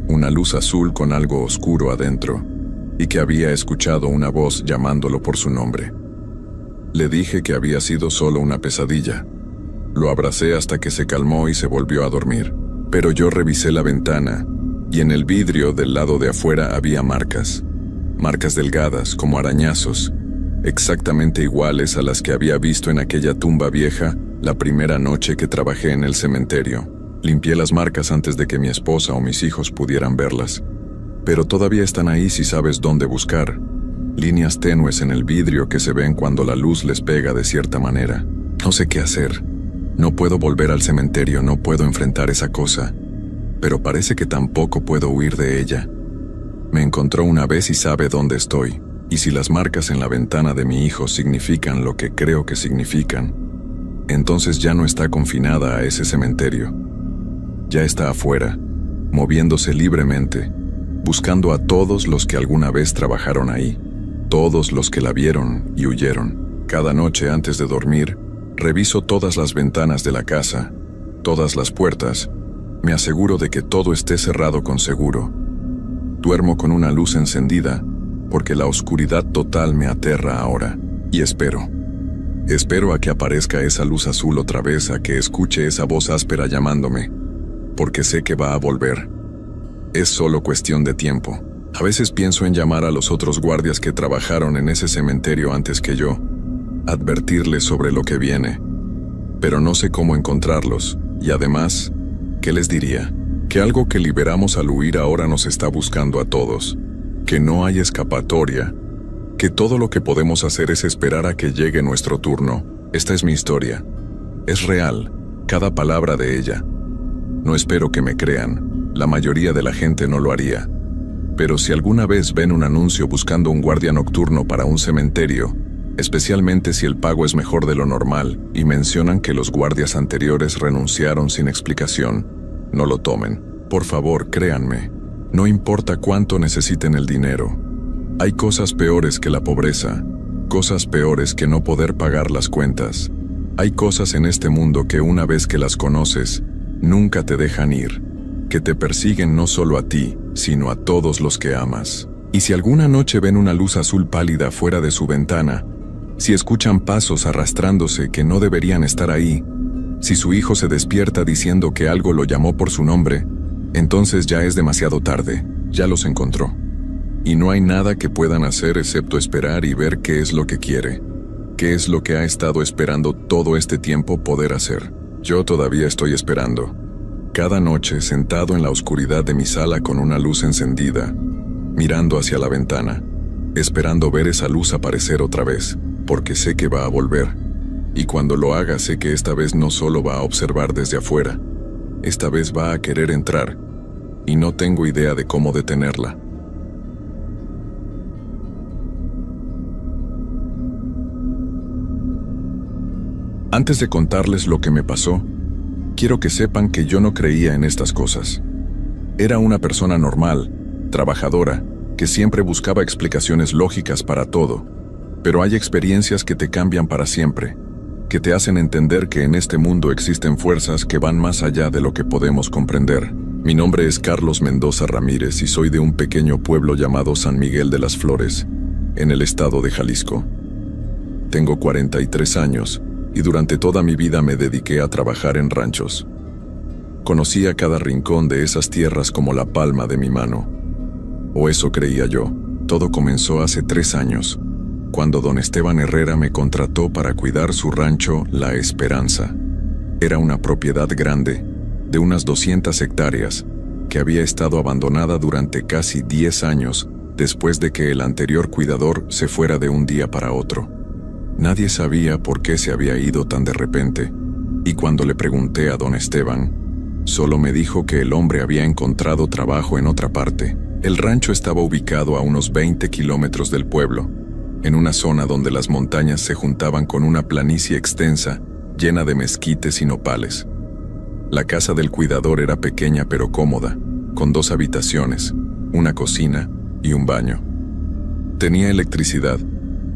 una luz azul con algo oscuro adentro, y que había escuchado una voz llamándolo por su nombre. Le dije que había sido solo una pesadilla. Lo abracé hasta que se calmó y se volvió a dormir. Pero yo revisé la ventana, y en el vidrio del lado de afuera había marcas. Marcas delgadas, como arañazos, exactamente iguales a las que había visto en aquella tumba vieja la primera noche que trabajé en el cementerio. Limpié las marcas antes de que mi esposa o mis hijos pudieran verlas. Pero todavía están ahí si sabes dónde buscar. Líneas tenues en el vidrio que se ven cuando la luz les pega de cierta manera. No sé qué hacer. No puedo volver al cementerio, no puedo enfrentar esa cosa. Pero parece que tampoco puedo huir de ella. Me encontró una vez y sabe dónde estoy. Y si las marcas en la ventana de mi hijo significan lo que creo que significan, entonces ya no está confinada a ese cementerio. Ya está afuera, moviéndose libremente, buscando a todos los que alguna vez trabajaron ahí, todos los que la vieron y huyeron. Cada noche antes de dormir, reviso todas las ventanas de la casa, todas las puertas, me aseguro de que todo esté cerrado con seguro. Duermo con una luz encendida, porque la oscuridad total me aterra ahora, y espero. Espero a que aparezca esa luz azul otra vez, a que escuche esa voz áspera llamándome, porque sé que va a volver. Es solo cuestión de tiempo. A veces pienso en llamar a los otros guardias que trabajaron en ese cementerio antes que yo, advertirles sobre lo que viene, pero no sé cómo encontrarlos, y además, ¿qué les diría? Que algo que liberamos al huir ahora nos está buscando a todos, que no hay escapatoria, que todo lo que podemos hacer es esperar a que llegue nuestro turno. Esta es mi historia. Es real, cada palabra de ella. No espero que me crean, la mayoría de la gente no lo haría. Pero si alguna vez ven un anuncio buscando un guardia nocturno para un cementerio, especialmente si el pago es mejor de lo normal y mencionan que los guardias anteriores renunciaron sin explicación, no lo tomen. Por favor, créanme. No importa cuánto necesiten el dinero. Hay cosas peores que la pobreza, cosas peores que no poder pagar las cuentas. Hay cosas en este mundo que una vez que las conoces, nunca te dejan ir, que te persiguen no solo a ti, sino a todos los que amas. Y si alguna noche ven una luz azul pálida fuera de su ventana, si escuchan pasos arrastrándose que no deberían estar ahí, si su hijo se despierta diciendo que algo lo llamó por su nombre, entonces ya es demasiado tarde, ya los encontró. Y no hay nada que puedan hacer excepto esperar y ver qué es lo que quiere, qué es lo que ha estado esperando todo este tiempo poder hacer. Yo todavía estoy esperando. Cada noche sentado en la oscuridad de mi sala con una luz encendida, mirando hacia la ventana, esperando ver esa luz aparecer otra vez, porque sé que va a volver. Y cuando lo haga sé que esta vez no solo va a observar desde afuera, esta vez va a querer entrar, y no tengo idea de cómo detenerla. Antes de contarles lo que me pasó, quiero que sepan que yo no creía en estas cosas. Era una persona normal, trabajadora, que siempre buscaba explicaciones lógicas para todo, pero hay experiencias que te cambian para siempre, que te hacen entender que en este mundo existen fuerzas que van más allá de lo que podemos comprender. Mi nombre es Carlos Mendoza Ramírez y soy de un pequeño pueblo llamado San Miguel de las Flores, en el estado de Jalisco. Tengo 43 años y durante toda mi vida me dediqué a trabajar en ranchos. Conocía cada rincón de esas tierras como la palma de mi mano. O eso creía yo. Todo comenzó hace 3 años, cuando don Esteban Herrera me contrató para cuidar su rancho La Esperanza. Era una propiedad grande, de unas 200 hectáreas, que había estado abandonada durante casi 10 años después de que el anterior cuidador se fuera de un día para otro. Nadie sabía por qué se había ido tan de repente, y cuando le pregunté a don Esteban, solo me dijo que el hombre había encontrado trabajo en otra parte. El rancho estaba ubicado a unos 20 kilómetros del pueblo, en una zona donde las montañas se juntaban con una planicie extensa, llena de mezquites y nopales. La casa del cuidador era pequeña pero cómoda, con 2 habitaciones, una cocina y un baño. Tenía electricidad,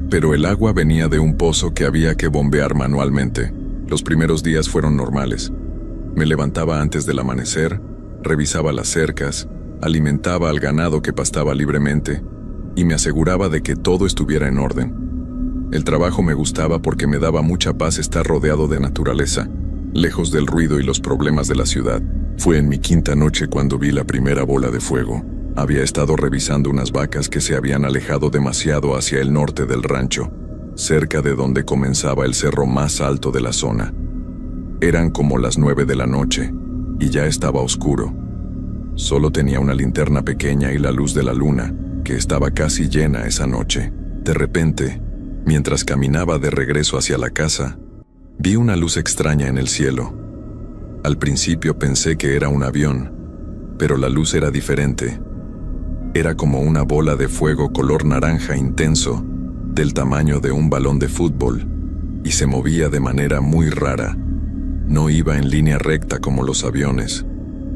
pero el agua venía de un pozo que había que bombear manualmente. Los primeros días fueron normales. Me levantaba antes del amanecer, revisaba las cercas, alimentaba al ganado que pastaba libremente y me aseguraba de que todo estuviera en orden. El trabajo me gustaba porque me daba mucha paz estar rodeado de naturaleza, lejos del ruido y los problemas de la ciudad. Fue en mi 5ª noche cuando vi la primera bola de fuego. Había estado revisando unas vacas que se habían alejado demasiado hacia el norte del rancho, cerca de donde comenzaba el cerro más alto de la zona. Eran como las 9 de la noche, y ya estaba oscuro. Solo tenía una linterna pequeña y la luz de la luna, que estaba casi llena esa noche. De repente, mientras caminaba de regreso hacia la casa, vi una luz extraña en el cielo. Al principio pensé que era un avión, pero la luz era diferente. Era como una bola de fuego color naranja intenso, del tamaño de un balón de fútbol, y se movía de manera muy rara. No iba en línea recta como los aviones,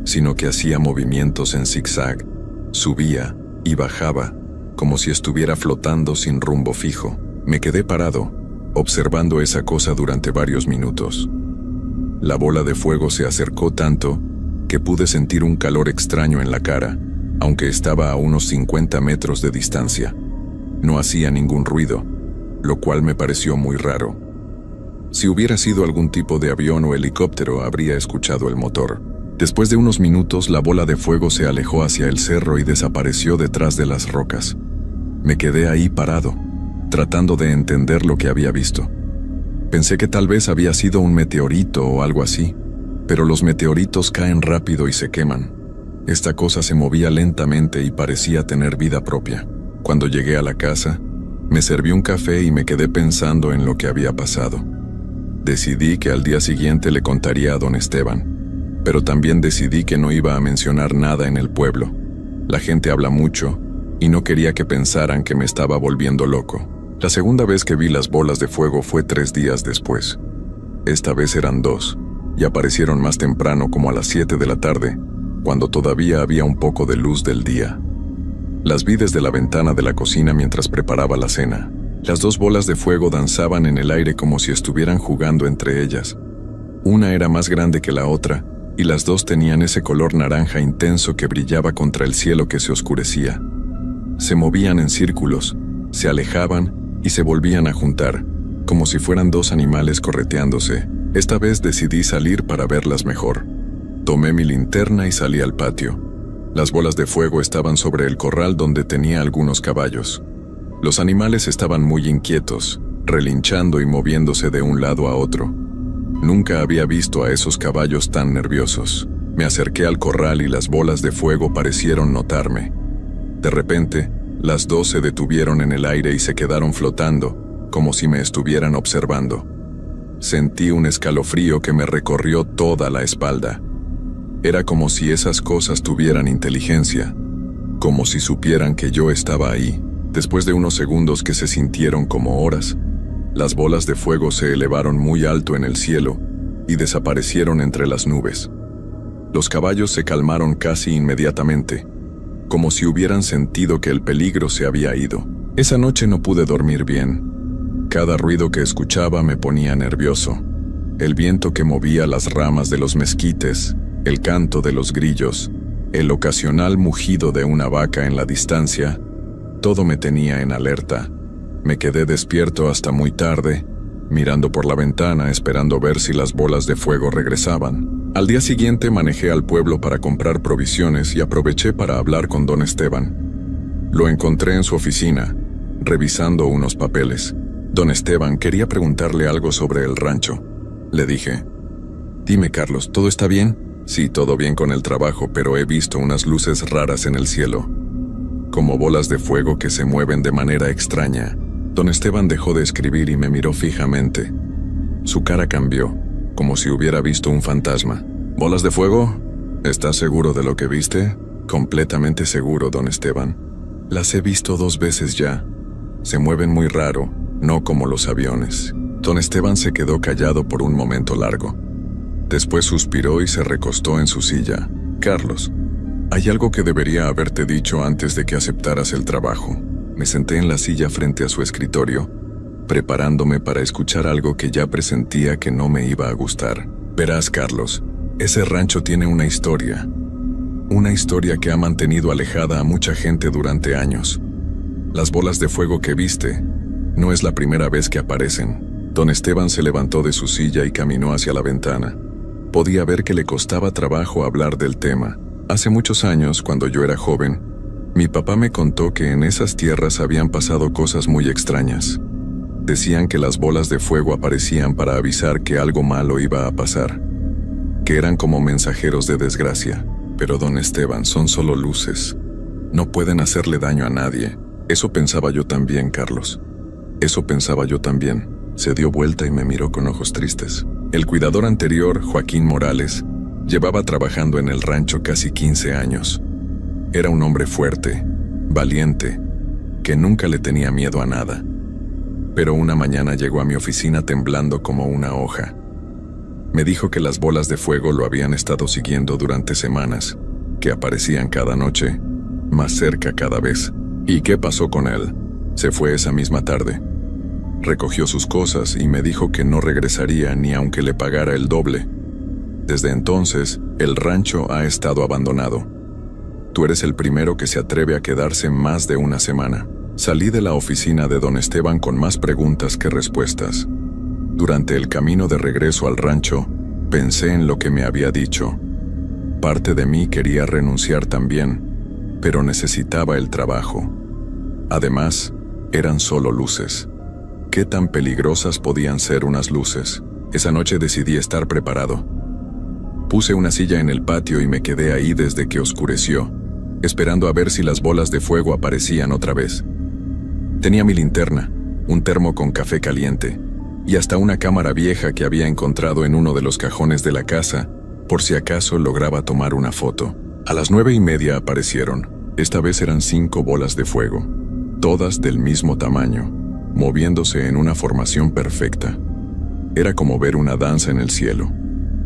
sino que hacía movimientos en zigzag, subía y bajaba, como si estuviera flotando sin rumbo fijo. Me quedé parado, observando esa cosa durante varios minutos. La bola de fuego se acercó tanto que pude sentir un calor extraño en la cara, aunque estaba a unos 50 metros de distancia. No hacía ningún ruido, lo cual me pareció muy raro. Si hubiera sido algún tipo de avión o helicóptero, habría escuchado el motor. Después de unos minutos, la bola de fuego se alejó hacia el cerro y desapareció detrás de las rocas. Me quedé ahí parado, tratando de entender lo que había visto. Pensé que tal vez había sido un meteorito o algo así, pero los meteoritos caen rápido y se queman. Esta cosa se movía lentamente y parecía tener vida propia. Cuando llegué a la casa, me serví un café y me quedé pensando en lo que había pasado. Decidí que al día siguiente le contaría a don Esteban, pero también decidí que no iba a mencionar nada en el pueblo. La gente habla mucho y no quería que pensaran que me estaba volviendo loco. La segunda vez que vi las bolas de fuego fue 3 días después. Esta vez eran 2, y aparecieron más temprano, como a las 7 de la tarde, cuando todavía había un poco de luz del día. Las vi desde la ventana de la cocina mientras preparaba la cena. Las 2 bolas de fuego danzaban en el aire como si estuvieran jugando entre ellas. Una era más grande que la otra, y las 2 tenían ese color naranja intenso que brillaba contra el cielo que se oscurecía. Se movían en círculos, se alejaban y se volvían a juntar, como si fueran 2 animales correteándose. Esta vez decidí salir para verlas mejor. Tomé mi linterna y salí al patio. Las bolas de fuego estaban sobre el corral donde tenía algunos caballos. Los animales estaban muy inquietos, relinchando y moviéndose de un lado a otro. Nunca había visto a esos caballos tan nerviosos. Me acerqué al corral y las bolas de fuego parecieron notarme. De repente, las 2 se detuvieron en el aire y se quedaron flotando, como si me estuvieran observando. Sentí un escalofrío que me recorrió toda la espalda. Era como si esas cosas tuvieran inteligencia, como si supieran que yo estaba ahí. Después de unos segundos que se sintieron como horas, las bolas de fuego se elevaron muy alto en el cielo y desaparecieron entre las nubes. Los caballos se calmaron casi inmediatamente, como si hubieran sentido que el peligro se había ido. Esa noche no pude dormir bien. Cada ruido que escuchaba me ponía nervioso. El viento que movía las ramas de los mezquites, el canto de los grillos, el ocasional mugido de una vaca en la distancia, todo me tenía en alerta. Me quedé despierto hasta muy tarde mirando por la ventana esperando ver si las bolas de fuego regresaban. Al día siguiente manejé al pueblo para comprar provisiones y aproveché para hablar con don Esteban. Lo encontré en su oficina, revisando unos papeles. Don Esteban quería preguntarle algo sobre el rancho. Le dije: «Dime, Carlos, ¿todo está bien?» «Sí, todo bien con el trabajo, pero he visto unas luces raras en el cielo, como bolas de fuego que se mueven de manera extraña». Don Esteban dejó de escribir y me miró fijamente. Su cara cambió, como si hubiera visto un fantasma. «¿Bolas de fuego? ¿Estás seguro de lo que viste?» «Completamente seguro, don Esteban. Las he visto 2 veces ya. Se mueven muy raro, no como los aviones». Don Esteban se quedó callado por un momento largo. Después suspiró y se recostó en su silla. «Carlos, hay algo que debería haberte dicho antes de que aceptaras el trabajo». Me senté en la silla frente a su escritorio, preparándome para escuchar algo que ya presentía que no me iba a gustar. «Verás, Carlos, ese rancho tiene una historia que ha mantenido alejada a mucha gente durante años. Las bolas de fuego que viste no es la primera vez que aparecen». Don Esteban se levantó de su silla y caminó hacia la ventana. Podía ver que le costaba trabajo hablar del tema. Hace muchos años, cuando yo era joven, mi papá me contó que en esas tierras habían pasado cosas muy extrañas. Decían que las bolas de fuego aparecían para avisar que algo malo iba a pasar, que eran como mensajeros de desgracia. Pero don Esteban, son solo luces. No pueden hacerle daño a nadie. Eso pensaba yo también, Carlos. Eso pensaba yo también. Se dio vuelta y me miró con ojos tristes. El cuidador anterior, Joaquín Morales, llevaba trabajando en el rancho casi 15 años. Era un hombre fuerte, valiente, que nunca le tenía miedo a nada. Pero una mañana llegó a mi oficina temblando como una hoja. Me dijo que las bolas de fuego lo habían estado siguiendo durante semanas, que aparecían cada noche, más cerca cada vez. ¿Y qué pasó con él? Se fue esa misma tarde. Recogió sus cosas y me dijo que no regresaría ni aunque le pagara el doble. Desde entonces, el rancho ha estado abandonado. Tú eres el primero que se atreve a quedarse más de una semana. Salí de la oficina de don Esteban con más preguntas que respuestas. Durante el camino de regreso al rancho, pensé en lo que me había dicho. Parte de mí quería renunciar también, pero necesitaba el trabajo. Además, eran solo luces. ¿Qué tan peligrosas podían ser unas luces? Esa noche decidí estar preparado. Puse una silla en el patio y me quedé ahí desde que oscureció, esperando a ver si las bolas de fuego aparecían otra vez. Tenía mi linterna, un termo con café caliente, y hasta una cámara vieja que había encontrado en uno de los cajones de la casa, por si acaso lograba tomar una foto. A las 9:30 aparecieron. Esta vez eran 5 bolas de fuego, todas del mismo tamaño, moviéndose en una formación perfecta. Era como ver una danza en el cielo.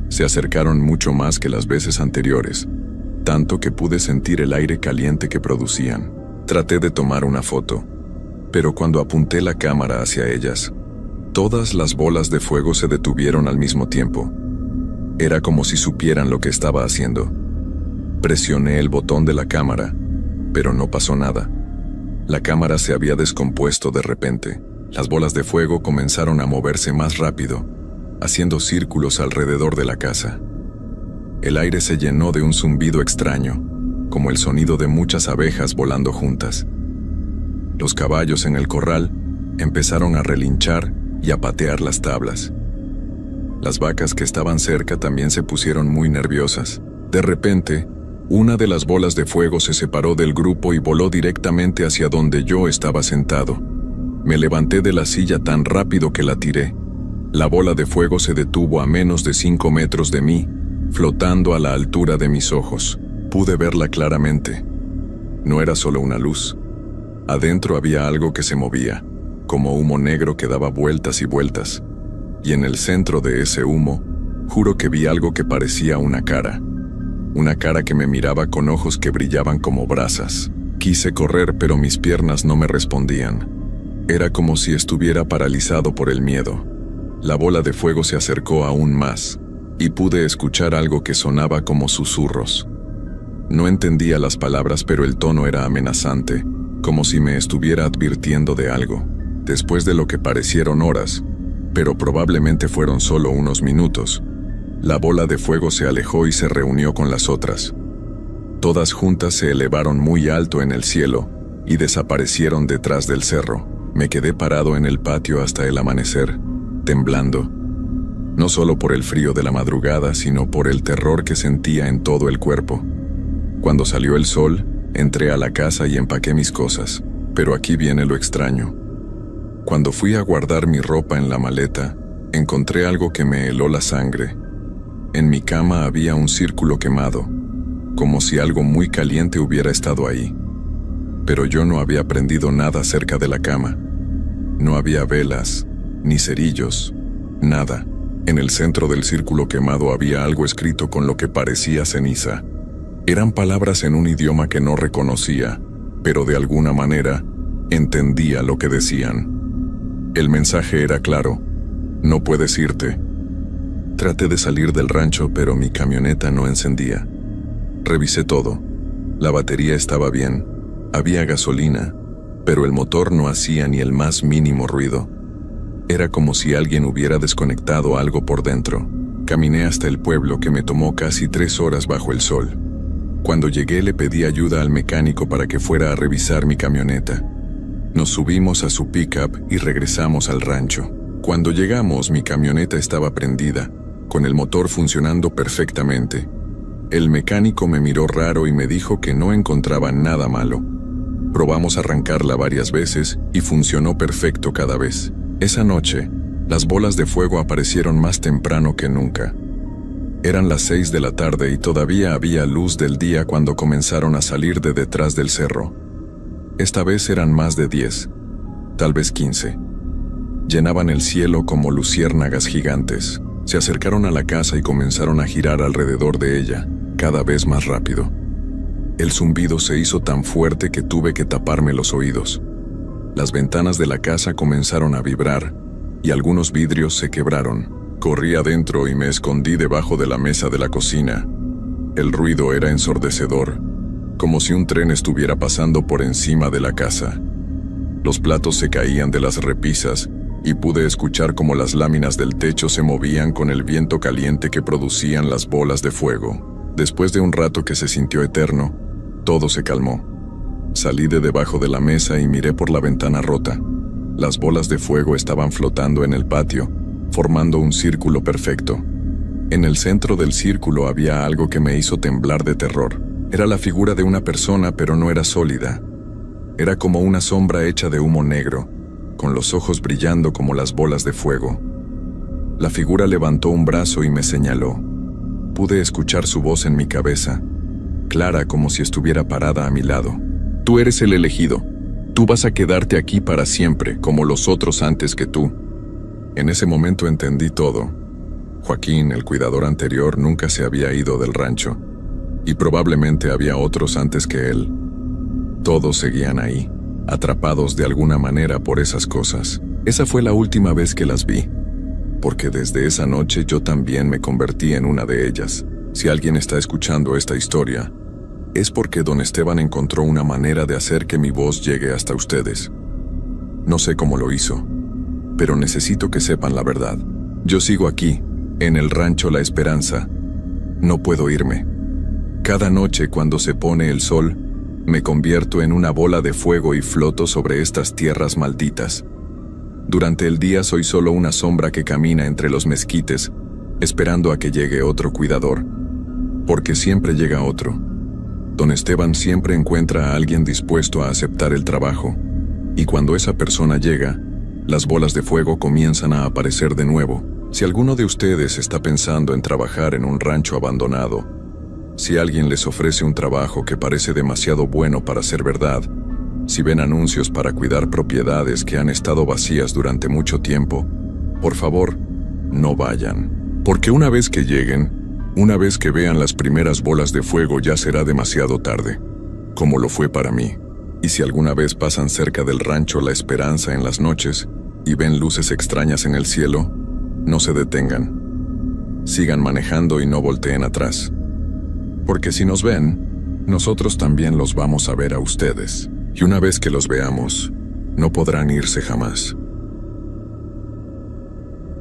Se acercaron mucho más que las veces anteriores, tanto que pude sentir el aire caliente que producían. Traté de tomar una foto, pero cuando apunté la cámara hacia ellas, todas las bolas de fuego se detuvieron al mismo tiempo. Era como si supieran lo que estaba haciendo. Presioné el botón de la cámara, pero no pasó nada. La cámara se había descompuesto de repente. Las bolas de fuego comenzaron a moverse más rápido, haciendo círculos alrededor de la casa. El aire se llenó de un zumbido extraño, como el sonido de muchas abejas volando juntas. Los caballos en el corral empezaron a relinchar y a patear las tablas. Las vacas que estaban cerca también se pusieron muy nerviosas. De repente, una de las bolas de fuego se separó del grupo y voló directamente hacia donde yo estaba sentado. Me levanté de la silla tan rápido que la tiré. La bola de fuego se detuvo a menos de 5 metros de mí, flotando a la altura de mis ojos. Pude verla claramente. No era solo una luz. Adentro había algo que se movía, como humo negro que daba vueltas y vueltas. Y en el centro de ese humo, juro que vi algo que parecía una cara. Una cara que me miraba con ojos que brillaban como brasas. Quise correr, pero mis piernas no me respondían. Era como si estuviera paralizado por el miedo. La bola de fuego se acercó aún más, y pude escuchar algo que sonaba como susurros. No entendía las palabras, pero el tono era amenazante, como si me estuviera advirtiendo de algo. Después de lo que parecieron horas, pero probablemente fueron solo unos minutos. La bola de fuego se alejó y se reunió con las otras. Todas juntas se elevaron muy alto en el cielo y desaparecieron detrás del cerro. Me quedé parado en el patio hasta el amanecer, temblando, no solo por el frío de la madrugada, sino por el terror que sentía en todo el cuerpo. Cuando salió el sol, entré a la casa y empaqué mis cosas, pero aquí viene lo extraño. Cuando fui a guardar mi ropa en la maleta, encontré algo que me heló la sangre. En mi cama había un círculo quemado, como si algo muy caliente hubiera estado ahí. Pero yo no había prendido nada cerca de la cama. No había velas, ni cerillos, nada. En el centro del círculo quemado había algo escrito con lo que parecía ceniza. Eran palabras en un idioma que no reconocía, pero de alguna manera entendía lo que decían. El mensaje era claro: no puedes irte. Traté de salir del rancho, pero mi camioneta no encendía. Revisé todo. La batería estaba bien, había gasolina, pero el motor no hacía ni el más mínimo ruido. Era como si alguien hubiera desconectado algo por dentro. Caminé hasta el pueblo, que me tomó casi 3 horas bajo el sol. Cuando llegué le pedí ayuda al mecánico para que fuera a revisar mi camioneta. Nos subimos a su pickup y regresamos al rancho. Cuando llegamos, mi camioneta estaba prendida, con el motor funcionando perfectamente. El mecánico me miró raro y me dijo que no encontraba nada malo. Probamos arrancarla varias veces y funcionó perfecto cada vez. Esa noche, las bolas de fuego aparecieron más temprano que nunca. Eran las 6 de la tarde y todavía había luz del día cuando comenzaron a salir de detrás del cerro. Esta vez eran más de 10, tal vez 15. Llenaban el cielo como luciérnagas gigantes. Se acercaron a la casa y comenzaron a girar alrededor de ella, cada vez más rápido. El zumbido se hizo tan fuerte que tuve que taparme los oídos. Las ventanas de la casa comenzaron a vibrar y algunos vidrios se quebraron. Corrí adentro y me escondí debajo de la mesa de la cocina. El ruido era ensordecedor, como si un tren estuviera pasando por encima de la casa. Los platos se caían de las repisas y pude escuchar cómo las láminas del techo se movían con el viento caliente que producían las bolas de fuego. Después de un rato que se sintió eterno, todo se calmó. Salí de debajo de la mesa y miré por la ventana rota. Las bolas de fuego estaban flotando en el patio, formando un círculo perfecto. En el centro del círculo había algo que me hizo temblar de terror. Era la figura de una persona, pero no era sólida. Era como una sombra hecha de humo negro, con los ojos brillando como las bolas de fuego. La figura levantó un brazo y me señaló. Pude escuchar su voz en mi cabeza, clara como si estuviera parada a mi lado. Tú eres el elegido. Tú vas a quedarte aquí para siempre, como los otros antes que tú. En ese momento entendí todo. Joaquín, el cuidador anterior, nunca se había ido del rancho, y probablemente había otros antes que él. Todos seguían ahí, atrapados de alguna manera por esas cosas. Esa fue la última vez que las vi, porque desde esa noche yo también me convertí en una de ellas. Si alguien está escuchando esta historia, es porque Don Esteban encontró una manera de hacer que mi voz llegue hasta ustedes. No sé cómo lo hizo, pero necesito que sepan la verdad. Yo sigo aquí, en el rancho La Esperanza. No puedo irme. Cada noche cuando se pone el sol, me convierto en una bola de fuego y floto sobre estas tierras malditas. Durante el día soy solo una sombra que camina entre los mezquites, esperando a que llegue otro cuidador. Porque siempre llega otro. Don Esteban siempre encuentra a alguien dispuesto a aceptar el trabajo, y cuando esa persona llega, las bolas de fuego comienzan a aparecer de nuevo. Si alguno de ustedes está pensando en trabajar en un rancho abandonado, si alguien les ofrece un trabajo que parece demasiado bueno para ser verdad, si ven anuncios para cuidar propiedades que han estado vacías durante mucho tiempo, por favor, no vayan. Porque una vez que lleguen, una vez que vean las primeras bolas de fuego, ya será demasiado tarde, como lo fue para mí. Y si alguna vez pasan cerca del rancho La Esperanza en las noches y ven luces extrañas en el cielo, no se detengan. Sigan manejando y no volteen atrás. Porque si nos ven, nosotros también los vamos a ver a ustedes. Y una vez que los veamos, no podrán irse jamás.